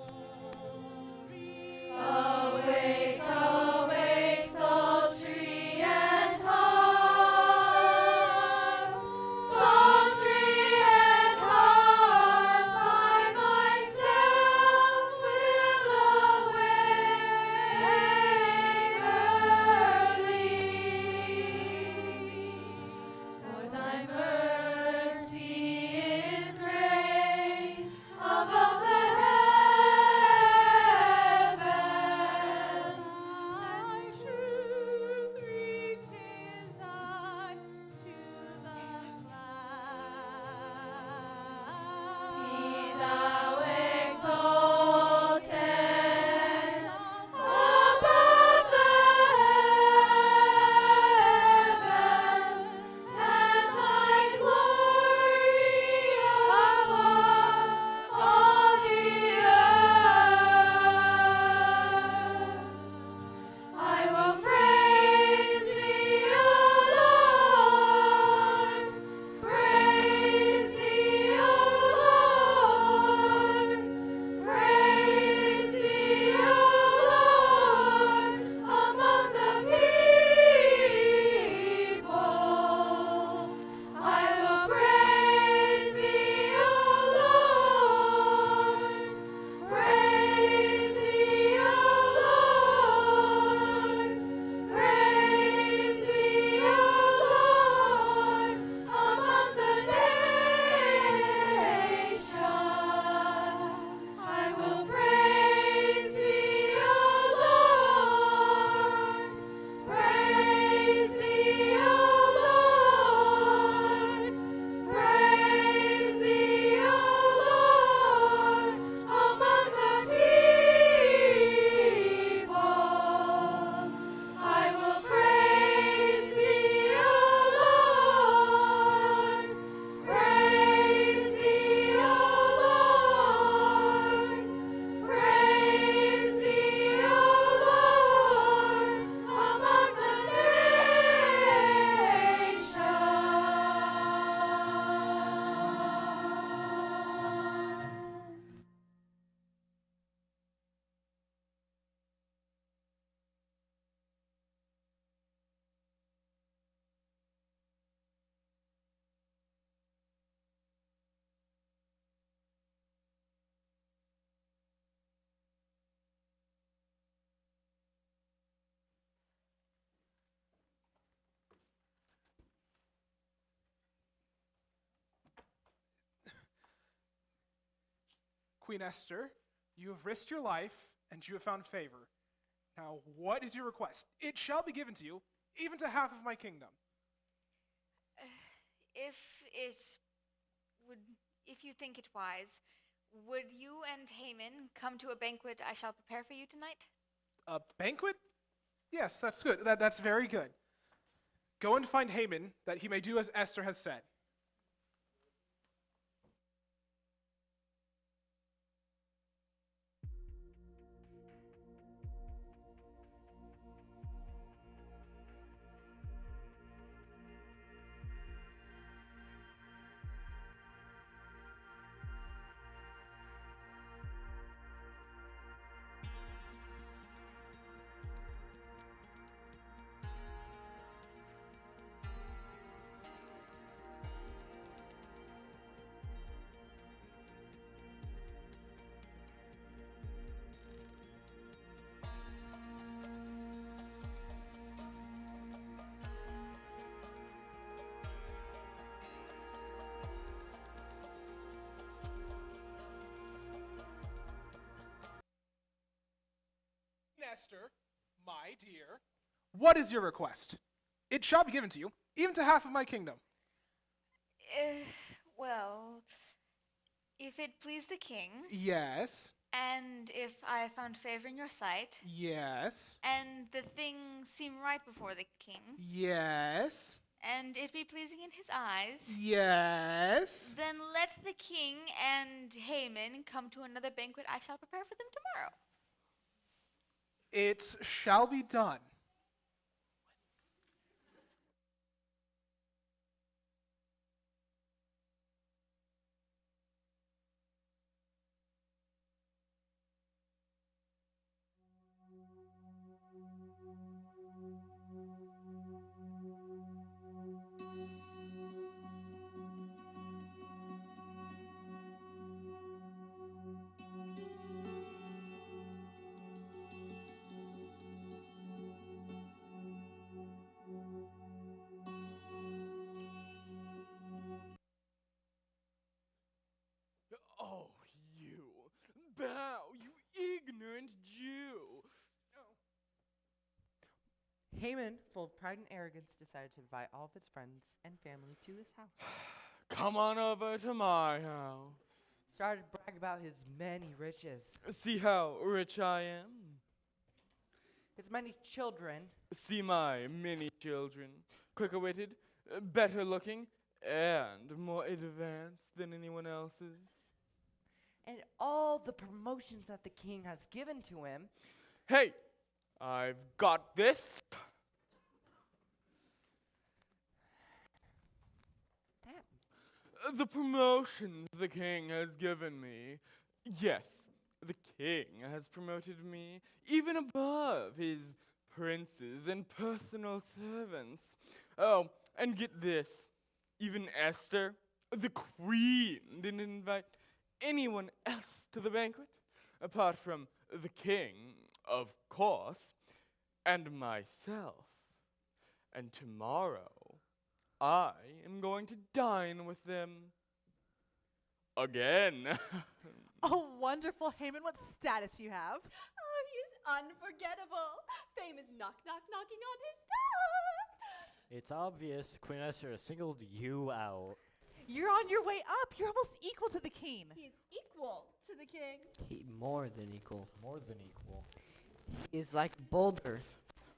Speaker 11: glory. Awake, awake, sultry and harp, sultry and harp. I myself will awake early. For thy mercy is great above the heavens. Thy truth reaches unto the clouds. Be thou exalted above the heavens, and thy glory above all the earth. I will praise thee, O Lord. Praise thee, O Lord. Praise thee, O Lord, among the people. I will praise thee, O Lord. Praise thee, O Lord. Praise thee, O Lord, among the nations. I will praise thee, O Lord. Praise thee, O Lord. Praise thee, O Lord, among the people. I will praise thee, O Lord. Praise thee, O Lord. Praise thee, O Lord, among the nations.
Speaker 17: Queen Esther, you have risked your life and you have found favor. Now, what is your request? It shall be given to you, even to half of my kingdom.
Speaker 21: If it would if you think it wise, would you and Haman come to a banquet I shall prepare for you tonight?
Speaker 17: A banquet? Yes, that's good. That's very good. Go and find Haman, that he may do as Esther has said. Esther, my dear, what is your request? It shall be given to you, even to half of my kingdom.
Speaker 21: Well, if it please the king.
Speaker 17: Yes.
Speaker 21: And if I found favor in your sight.
Speaker 17: Yes.
Speaker 21: And the thing seem right before the king.
Speaker 17: Yes.
Speaker 21: And it be pleasing in his eyes.
Speaker 17: Yes.
Speaker 21: Then let the king and Haman come to another banquet I shall prepare for them tomorrow.
Speaker 17: It shall be done.
Speaker 20: Oh, you! Bow, you ignorant Jew!
Speaker 2: Haman, full of pride and arrogance, decided to invite all of his friends and family to his house.
Speaker 20: Come on over to my house.
Speaker 2: Started to brag about his many riches.
Speaker 20: See how rich I am?
Speaker 2: His many children.
Speaker 20: See my many children, quicker-witted, better-looking, and more advanced than anyone else's.
Speaker 2: And all the promotions that the king has given to him.
Speaker 20: Hey, I've got this. The promotions the king has given me. Yes, the king has promoted me even above his princes and personal servants. Oh, and get this. Even Esther, the queen, didn't invite anyone else to the banquet, apart from the king, of course, and myself. And tomorrow, I am going to dine with them again.
Speaker 18: Oh, wonderful, Haman, what status you have.
Speaker 13: Oh, he's unforgettable. Fame is knock-knock knocking on his door.
Speaker 19: It's obvious Queen Esther has singled you out.
Speaker 18: You're on your way up. You're almost equal to the king.
Speaker 13: He's equal to the king.
Speaker 16: More than equal.
Speaker 19: More than equal.
Speaker 16: He is like boulder,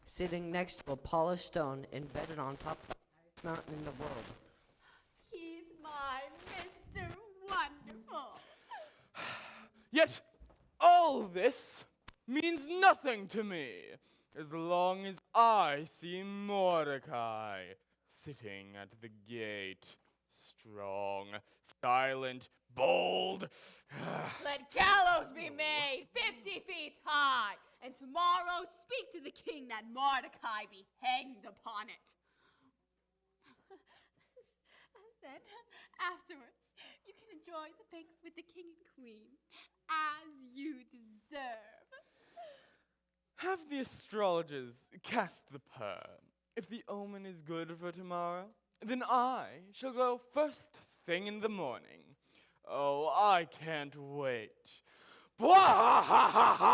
Speaker 16: sitting next to a polished stone embedded on top of the highest mountain in the world.
Speaker 13: He's my Mr. Wonderful.
Speaker 20: Yet all this means nothing to me as long as I see Mordecai sitting at the gate, strong, silent, bold.
Speaker 13: Let gallows be made 50 feet high, and tomorrow speak to the king that Mordecai be hanged upon it. And then, afterwards, you can enjoy the banquet with the king and queen, as you deserve.
Speaker 20: Have the astrologers cast the pearl. If the omen is good for tomorrow, then I shall go first thing in the morning. Oh, I can't wait. Bwahahaha!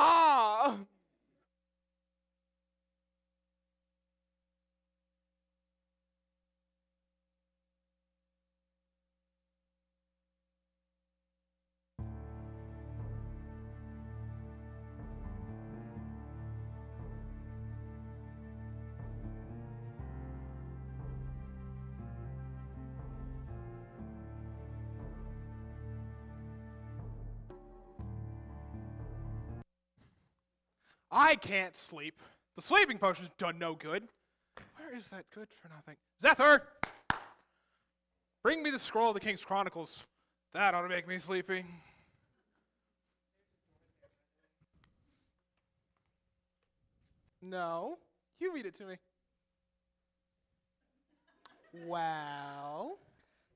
Speaker 17: I can't sleep. The sleeping potion's done no good. Where is that good for nothing? Zephyr! Bring me the scroll of the King's Chronicles. That ought to make me sleepy. No. You read it to me. Well.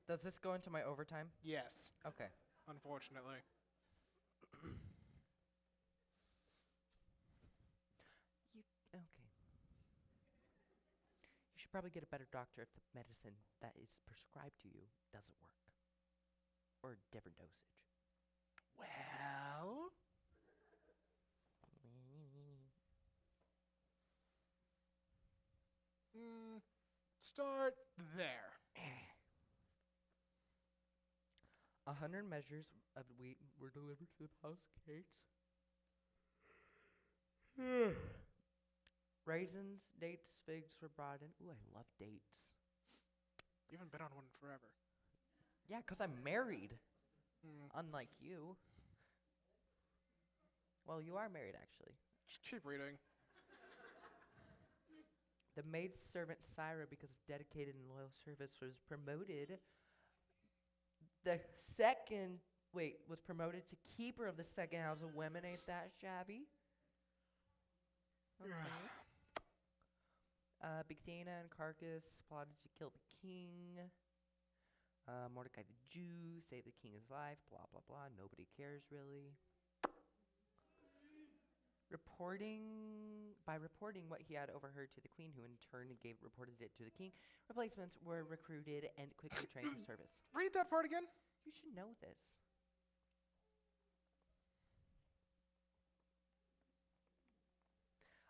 Speaker 2: Does this go into my overtime?
Speaker 17: Yes.
Speaker 2: Okay.
Speaker 17: Unfortunately.
Speaker 2: Okay. You should probably get a better doctor if the medicine that is prescribed to you doesn't work. Or a different dosage.
Speaker 17: Well. Start there.
Speaker 2: 100 measures of wheat were delivered to the palace gates. Raisins, dates, figs were brought in. Ooh, I love dates.
Speaker 17: You haven't been on one forever.
Speaker 2: Yeah, because I'm married. Unlike you. Well, you are married, actually.
Speaker 17: Just keep reading.
Speaker 2: The maid servant Syra, because of dedicated and loyal service, was promoted. Was promoted to keeper of the second house of women. Ain't that shabby? Okay. Bigthana and Carcass plotted to kill the king. Mordecai the Jew saved the king's life. Blah, blah, blah. Nobody cares, really. By reporting what he had overheard to the queen, who in turn reported it to the king, replacements were recruited and quickly trained for service.
Speaker 17: Read that part again.
Speaker 2: You should know this.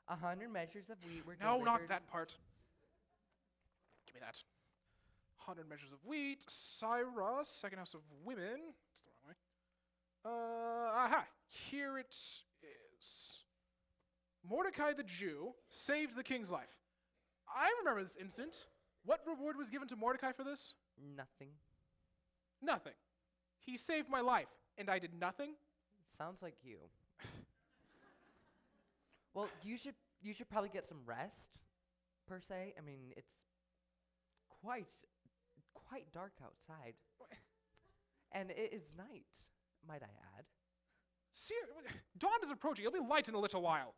Speaker 2: A 100 measures of wheat were delivered.
Speaker 17: No, not that part. Give me that. 100 measures of wheat. Syra, second house of women. That's the wrong way. Aha. Here it is. Mordecai the Jew saved the king's life. I remember this incident. What reward was given to Mordecai for this?
Speaker 2: Nothing.
Speaker 17: Nothing. He saved my life, and I did nothing?
Speaker 2: Sounds like you. Well, you should probably get some rest, per se. I mean, it's quite dark outside. And it is night, might I add.
Speaker 17: See, dawn is approaching. It'll be light in a little while.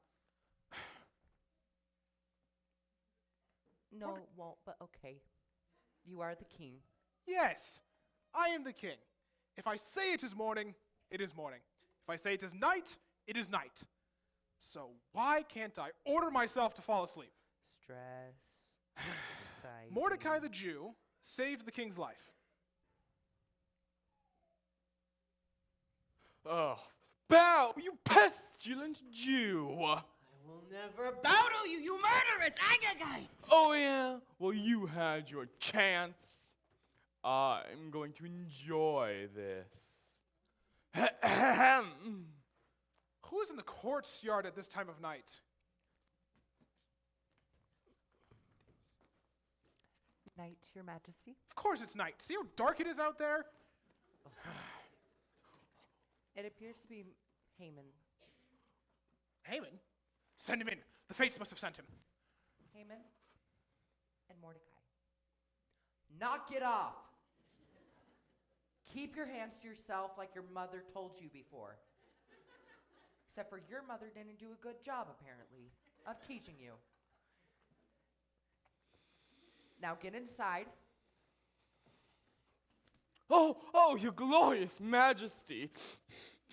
Speaker 2: No, it won't, but okay. You are the king.
Speaker 17: Yes, I am the king. If I say it is morning, it is morning. If I say it is night, it is night. So why can't I order myself to fall asleep?
Speaker 2: Stress. Anxiety.
Speaker 17: Mordecai the Jew saved the king's life.
Speaker 20: Oh, bow, you pestilent Jew!
Speaker 9: I will never bow to you, you murderous Agagite!
Speaker 20: Oh, yeah? Well, you had your chance. I'm going to enjoy this.
Speaker 17: Who is in the courtyard at this time of night?
Speaker 2: Night, Your Majesty.
Speaker 17: Of course it's night. See how dark it is out there?
Speaker 2: It appears to be Haman.
Speaker 17: Haman? Send him in. The fates must have sent him.
Speaker 2: Haman and Mordecai. Knock it off. Keep your hands to yourself like your mother told you before. Except for your mother didn't do a good job, apparently, of teaching you. Now get inside.
Speaker 20: Oh, your glorious majesty.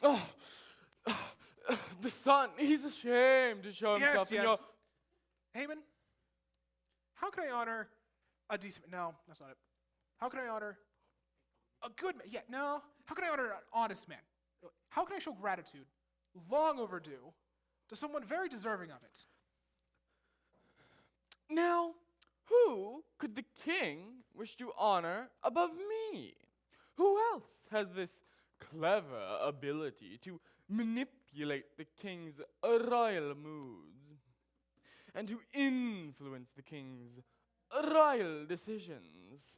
Speaker 20: The sun, he's ashamed to show himself in your...
Speaker 17: Haman, how can I honor a decent... No, that's not it. How can I honor a good man? Yeah, no. How can I honor an honest man? How can I show gratitude, long overdue, to someone very deserving of it?
Speaker 20: Now, who could the king wish to honor above me? Who else has this clever ability to manipulate the king's royal moods and to influence the king's royal decisions?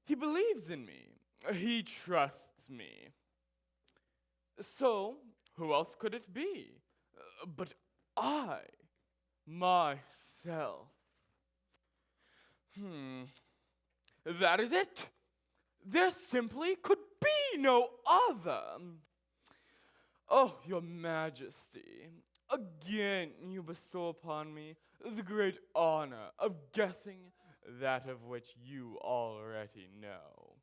Speaker 20: He believes in me. He trusts me. So, who else could it be? But I, myself. That is it. There simply could be no other. Oh, your majesty, again you bestow upon me the great honor of guessing that of which you already know.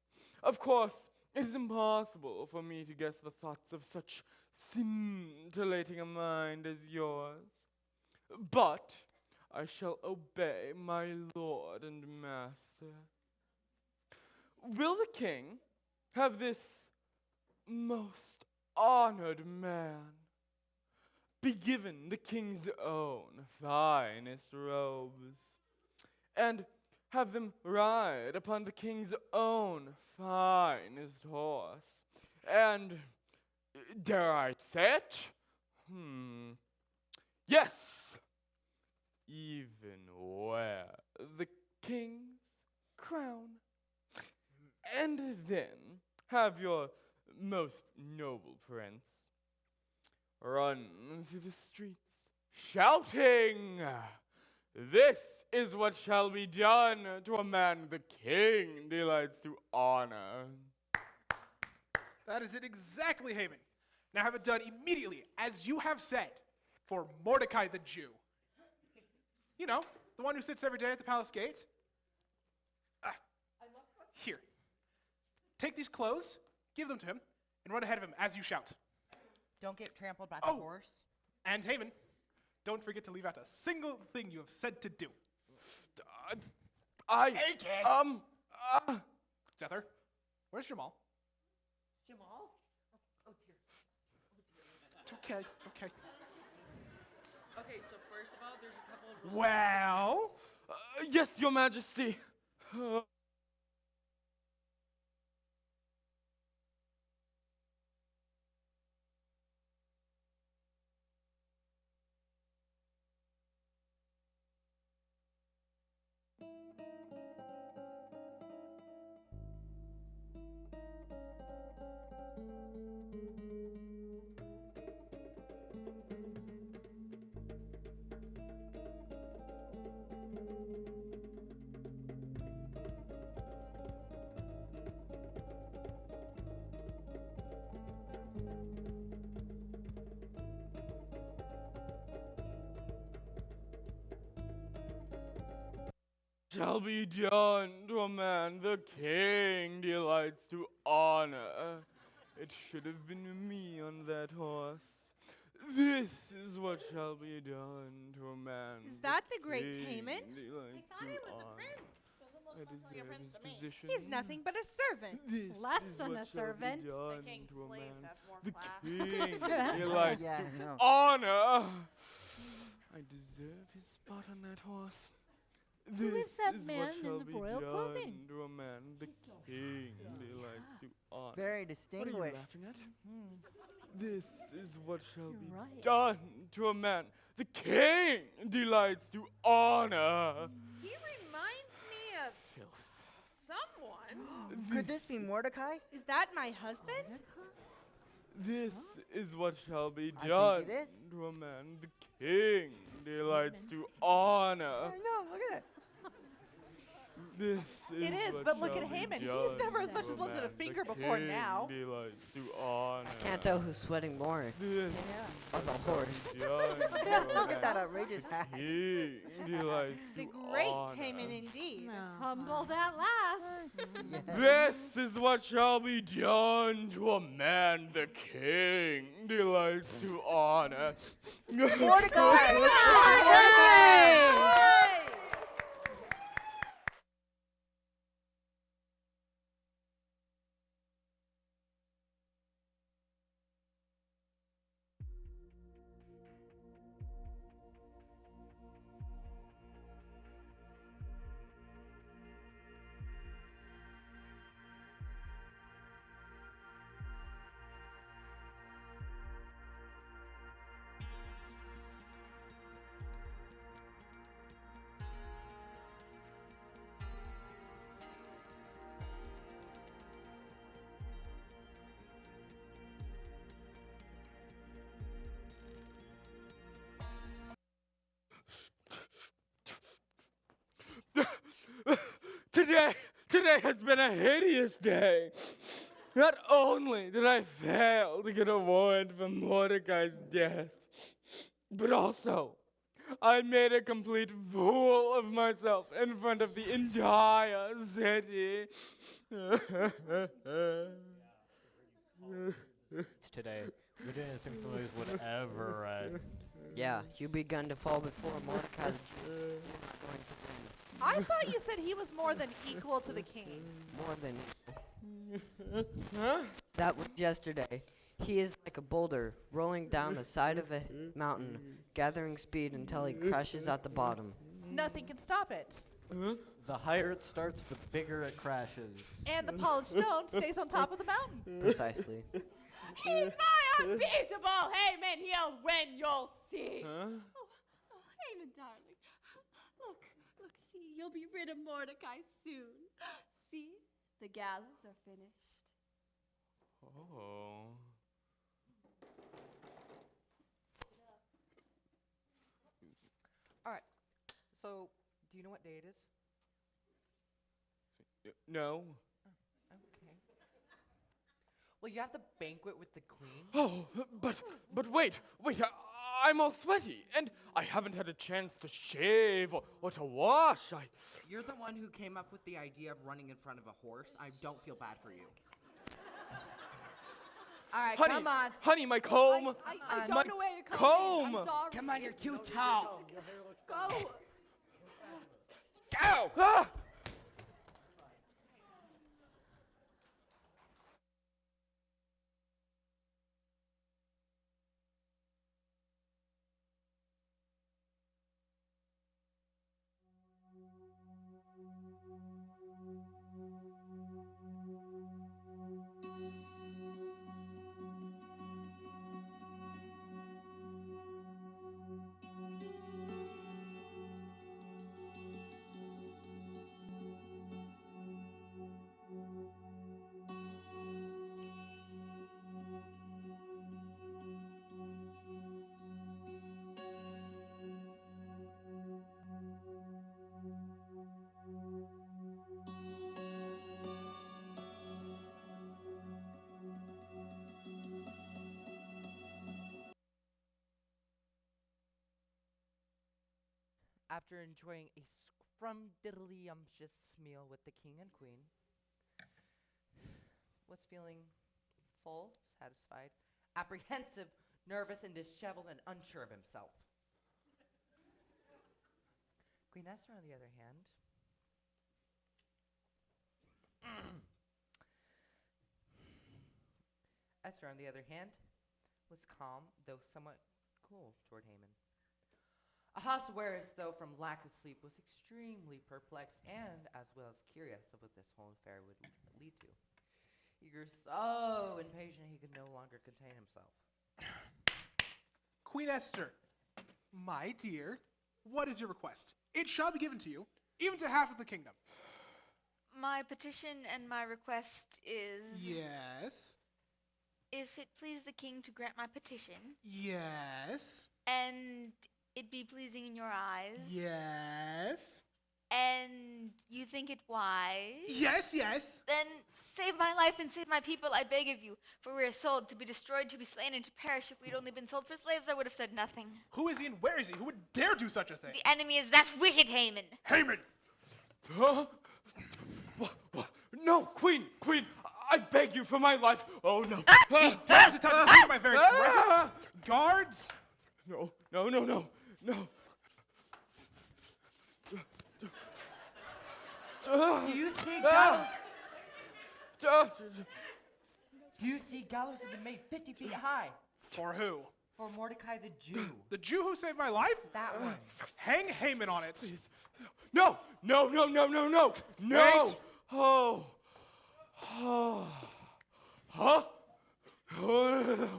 Speaker 20: Of course, it is impossible for me to guess the thoughts of such scintillating a mind as yours. But I shall obey my lord and master. Will the king have this most honored man be given the king's own finest robes, and have them ride upon the king's own finest horse, and, dare I say it? Yes, even wear the king's crown, and then have your most noble prince run through the streets shouting, "This is what shall be done to a man the king delights to honor."
Speaker 17: That is it exactly, Haman. Now have it done immediately, as you have said, for Mordecai the Jew. You know, the one who sits every day at the palace gate. Here. Take these clothes, give them to him, and run ahead of him as you shout.
Speaker 2: Don't get trampled by the horse.
Speaker 17: And Haman, don't forget to leave out a single thing you have said to do. Zether, where's Jamal?
Speaker 2: Jamal? Oh dear.
Speaker 17: It's okay, it's okay.
Speaker 2: Okay, so first of all, there's a couple of rules.
Speaker 20: Well, yes, your majesty. Shall be done to a man the king delights to honor. It should have been me on that horse. This is what shall be done to a man.
Speaker 8: Is that the great
Speaker 20: king
Speaker 8: Haman?
Speaker 20: delights
Speaker 8: I thought
Speaker 20: to
Speaker 8: he was a
Speaker 20: honor.
Speaker 8: prince.
Speaker 20: I deserve his position.
Speaker 8: He's nothing but a servant.
Speaker 20: This
Speaker 6: Less
Speaker 20: is
Speaker 6: than
Speaker 20: what
Speaker 6: a
Speaker 20: shall be
Speaker 6: servant.
Speaker 20: done
Speaker 6: The king's
Speaker 20: to a
Speaker 6: slaves
Speaker 20: man.
Speaker 6: have more
Speaker 20: The
Speaker 6: class.
Speaker 20: king delights
Speaker 12: Yeah,
Speaker 20: to
Speaker 12: I know.
Speaker 20: honor. I deserve his spot on that horse.
Speaker 6: Who
Speaker 20: This
Speaker 6: is that
Speaker 20: is
Speaker 6: man
Speaker 20: what
Speaker 6: in
Speaker 20: shall
Speaker 6: the
Speaker 20: be
Speaker 6: royal
Speaker 20: done
Speaker 6: clothing?
Speaker 20: to a man the king delights to honor.
Speaker 12: Very
Speaker 20: What are
Speaker 12: distinguished.
Speaker 20: you laughing at? This is what shall be
Speaker 6: right.
Speaker 20: done to a man the king delights to honor.
Speaker 13: He reminds me of
Speaker 20: Filth.
Speaker 13: someone.
Speaker 12: Could this be Mordecai?
Speaker 8: Is that my husband?
Speaker 20: This is what shall be
Speaker 12: I
Speaker 20: done
Speaker 12: think it is.
Speaker 20: to a man the king delights to honor.
Speaker 12: I know, look at it.
Speaker 20: This
Speaker 18: It is,
Speaker 20: what
Speaker 18: but look
Speaker 20: shall
Speaker 18: at
Speaker 20: be
Speaker 18: Haman. He's
Speaker 20: done
Speaker 18: never as
Speaker 20: to
Speaker 18: much
Speaker 20: a
Speaker 18: as lifted a
Speaker 20: man the
Speaker 18: finger before
Speaker 20: king
Speaker 18: now.
Speaker 20: delights to honor.
Speaker 16: Can't tell who's sweating more.
Speaker 20: This
Speaker 16: Or the horse.
Speaker 20: is done to a
Speaker 12: Look at that
Speaker 20: man
Speaker 12: outrageous hat.
Speaker 20: the king delights
Speaker 8: The
Speaker 20: to
Speaker 8: great
Speaker 20: honor.
Speaker 8: Haman indeed.
Speaker 6: Humbled at last.
Speaker 20: This is what shall be done to a man the king delights to honor.
Speaker 12: Mordecai!
Speaker 20: Today has been a hideous day. Not only did I fail to get a warrant for Mordecai's death, but also I made a complete fool of myself in front of the entire city.
Speaker 19: Today, we didn't think the news would ever end.
Speaker 16: Yeah, you begun to fall before Mordecai the Jew. You're not going to win.
Speaker 18: I thought you said he was more than equal to the king.
Speaker 16: More than equal. That was yesterday. He is like a boulder rolling down the side of a mountain, gathering speed until he crashes at the bottom.
Speaker 18: Nothing can stop it.
Speaker 19: The higher it starts, the bigger it crashes.
Speaker 18: And the polished stone stays on top of the mountain.
Speaker 16: Precisely.
Speaker 13: He's my unbeatable Haman. He'll win, you'll see.
Speaker 11: Oh, Haman, darling. Look, see, you'll be rid of Mordecai soon. See, the gallows are finished.
Speaker 20: Oh.
Speaker 2: All right. So, do you know what day it is?
Speaker 20: No.
Speaker 2: Okay. Well, you have the banquet with the queen.
Speaker 20: Oh, but wait, I'm all sweaty, and I haven't had a chance to shave or to wash.
Speaker 2: You're the one who came up with the idea of running in front of a horse. I don't feel bad for you. All right,
Speaker 20: Honey,
Speaker 2: come on.
Speaker 20: honey, my comb.
Speaker 13: I don't
Speaker 20: my
Speaker 13: know where you're going.
Speaker 20: comb.
Speaker 13: I'm sorry.
Speaker 2: Come on, you're too tall.
Speaker 13: Go.
Speaker 20: Ow! Ah!
Speaker 2: After enjoying a scrumdiddly-umptious meal with the king and queen, was feeling full, satisfied, apprehensive, nervous, and disheveled, and unsure of himself. Queen Esther, on the other hand, was calm, though somewhat cool toward Haman. Ahasuerus, though from lack of sleep, was extremely perplexed and as well as curious of what this whole affair would lead to. He grew so impatient he could no longer contain himself.
Speaker 17: Queen Esther, my dear, what is your request? It shall be given to you, even to half of the kingdom.
Speaker 21: My petition and my request is...
Speaker 17: Yes.
Speaker 21: If it please the king to grant my petition...
Speaker 17: Yes.
Speaker 21: And it be pleasing in your eyes...
Speaker 17: Yes.
Speaker 21: And you think it wise...
Speaker 17: Yes, yes.
Speaker 21: Then save my life and save my people, I beg of you. For we are sold to be destroyed, to be slain, and to perish. If we'd only been sold for slaves, I would have said nothing.
Speaker 17: Who is he and where is he? Who would dare do such a thing?
Speaker 21: The enemy is that wicked Haman.
Speaker 17: Haman!
Speaker 20: No, Queen, I beg you for my life. Oh, no.
Speaker 17: He dares attempt to break my very presence? Guards?
Speaker 20: No.
Speaker 2: Do you see gallows? Do you see gallows have been made 50 feet high?
Speaker 17: For who?
Speaker 2: For Mordecai the Jew.
Speaker 17: The Jew who saved my life?
Speaker 2: That one.
Speaker 17: Hang Haman on it.
Speaker 20: Please. No.
Speaker 17: Wait.
Speaker 20: Oh. Huh?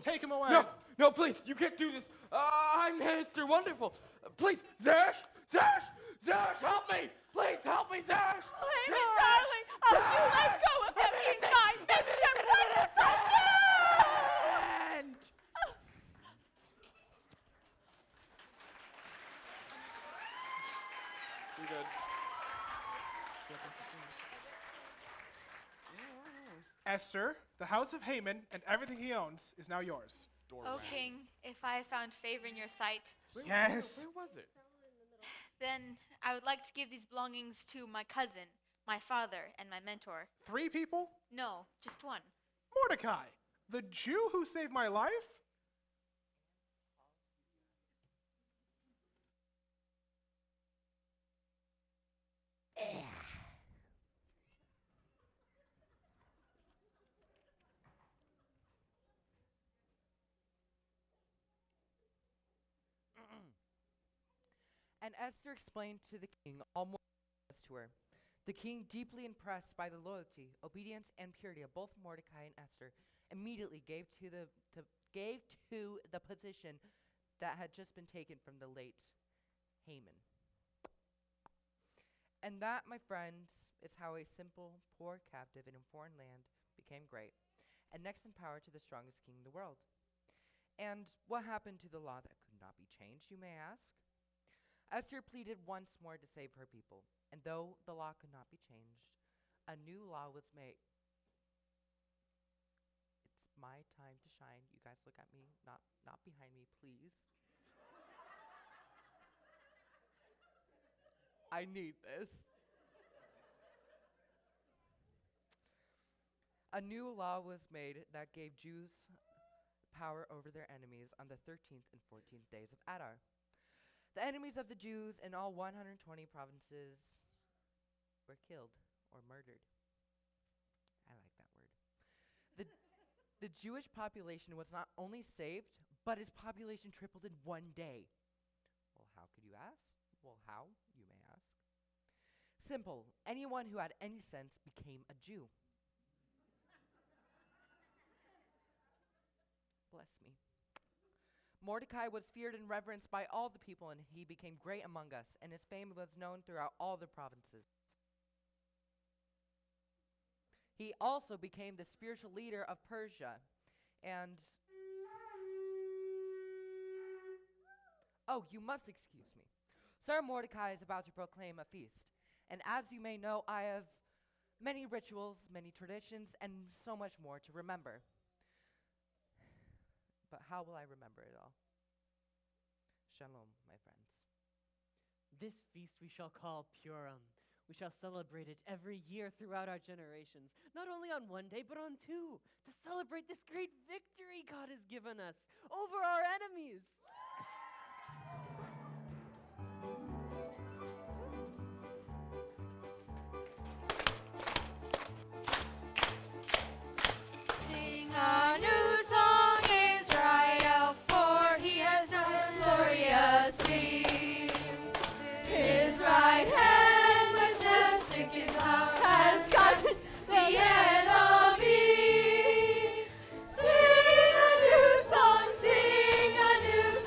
Speaker 17: Take him away.
Speaker 20: No, please. You can't do this. I'm Mr. Wonderful. Please, Zash, help me. Please help me, Zash.
Speaker 13: Haman, darling, oh, you let go of him. He's my Mr. Wonderful.
Speaker 20: You're good.
Speaker 17: Esther, the house of Haman and everything he owns is now yours.
Speaker 21: O king, if I found favor in your sight,
Speaker 17: Yes.
Speaker 20: Where was it?
Speaker 21: then I would like to give these belongings to my cousin, my father, and my mentor.
Speaker 17: 3 people?
Speaker 21: No, just one.
Speaker 17: Mordecai, the Jew who saved my life?
Speaker 2: And Esther explained to the king all Mordecai was to her. The king, deeply impressed by the loyalty, obedience, and purity of both Mordecai and Esther, immediately gave to the position that had just been taken from the late Haman. And that, my friends, is how a simple, poor captive in a foreign land became great, and next in power to the strongest king in the world. And what happened to the law that could not be changed, you may ask? Esther pleaded once more to save her people, and though the law could not be changed, a new law was made. It's my time to shine. You guys look at me, not behind me, please. I need this. A new law was made that gave Jews power over their enemies on the 13th and 14th days of Adar. The enemies of the Jews in all 120 provinces were killed or murdered. I like that word. The Jewish population was not only saved, but its population tripled in one day. Well, how could you ask? Well, how, you may ask? Simple. Anyone who had any sense became a Jew. Bless me. Mordecai was feared and reverenced by all the people, and he became great among us, and his fame was known throughout all the provinces. He also became the spiritual leader of Persia, and oh, you must excuse me. Sir Mordecai is about to proclaim a feast, and as you may know, I have many rituals, many traditions, and so much more to remember. But how will I remember it all? Shalom, my friends.
Speaker 10: This feast we shall call Purim. We shall celebrate it every year throughout our generations, not only on one day, but on 2, to celebrate this great victory God has given us over our enemies.
Speaker 11: Sing a new song, Israel, for he has done glorious things. His right hand majestic is out, has got the enemy. Sing a new song, sing a new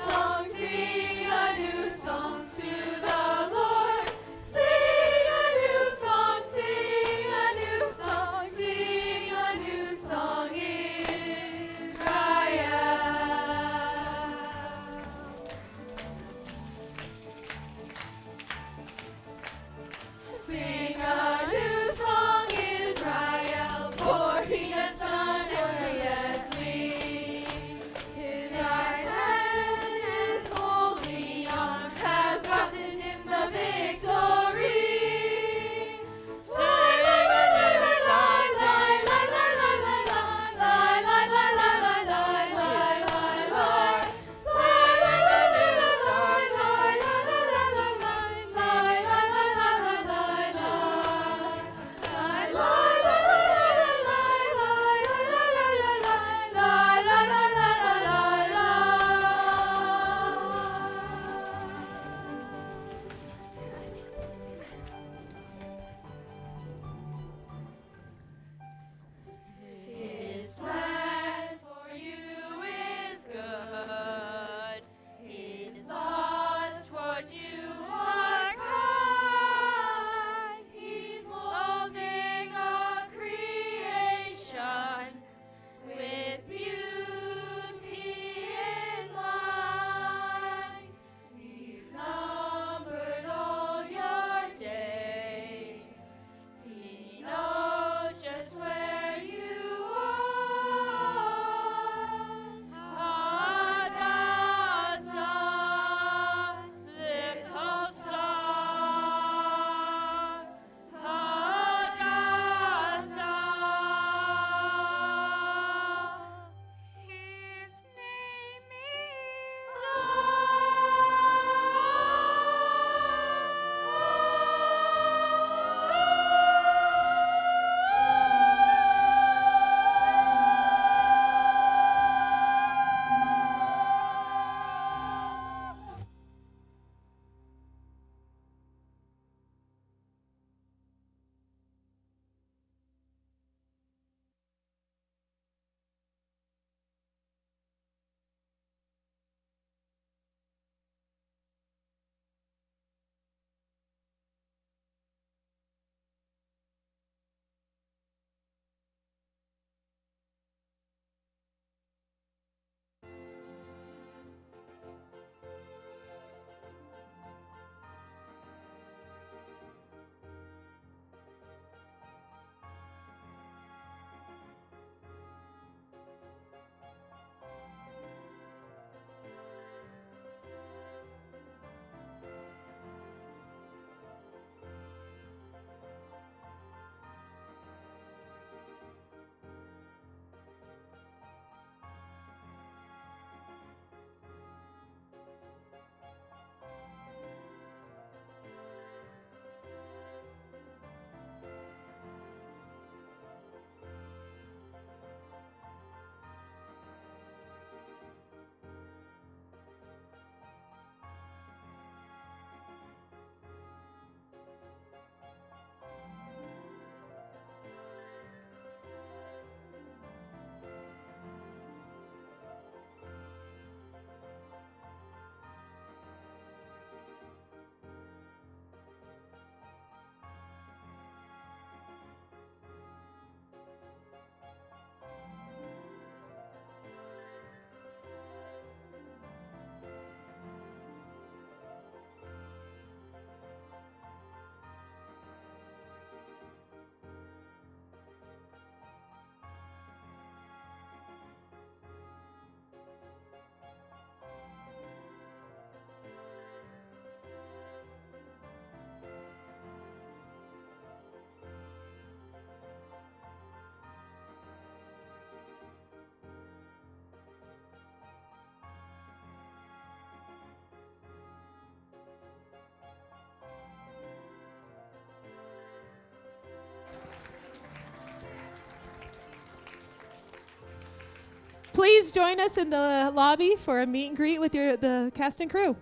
Speaker 1: please join us in the lobby for a meet and greet with the cast and crew.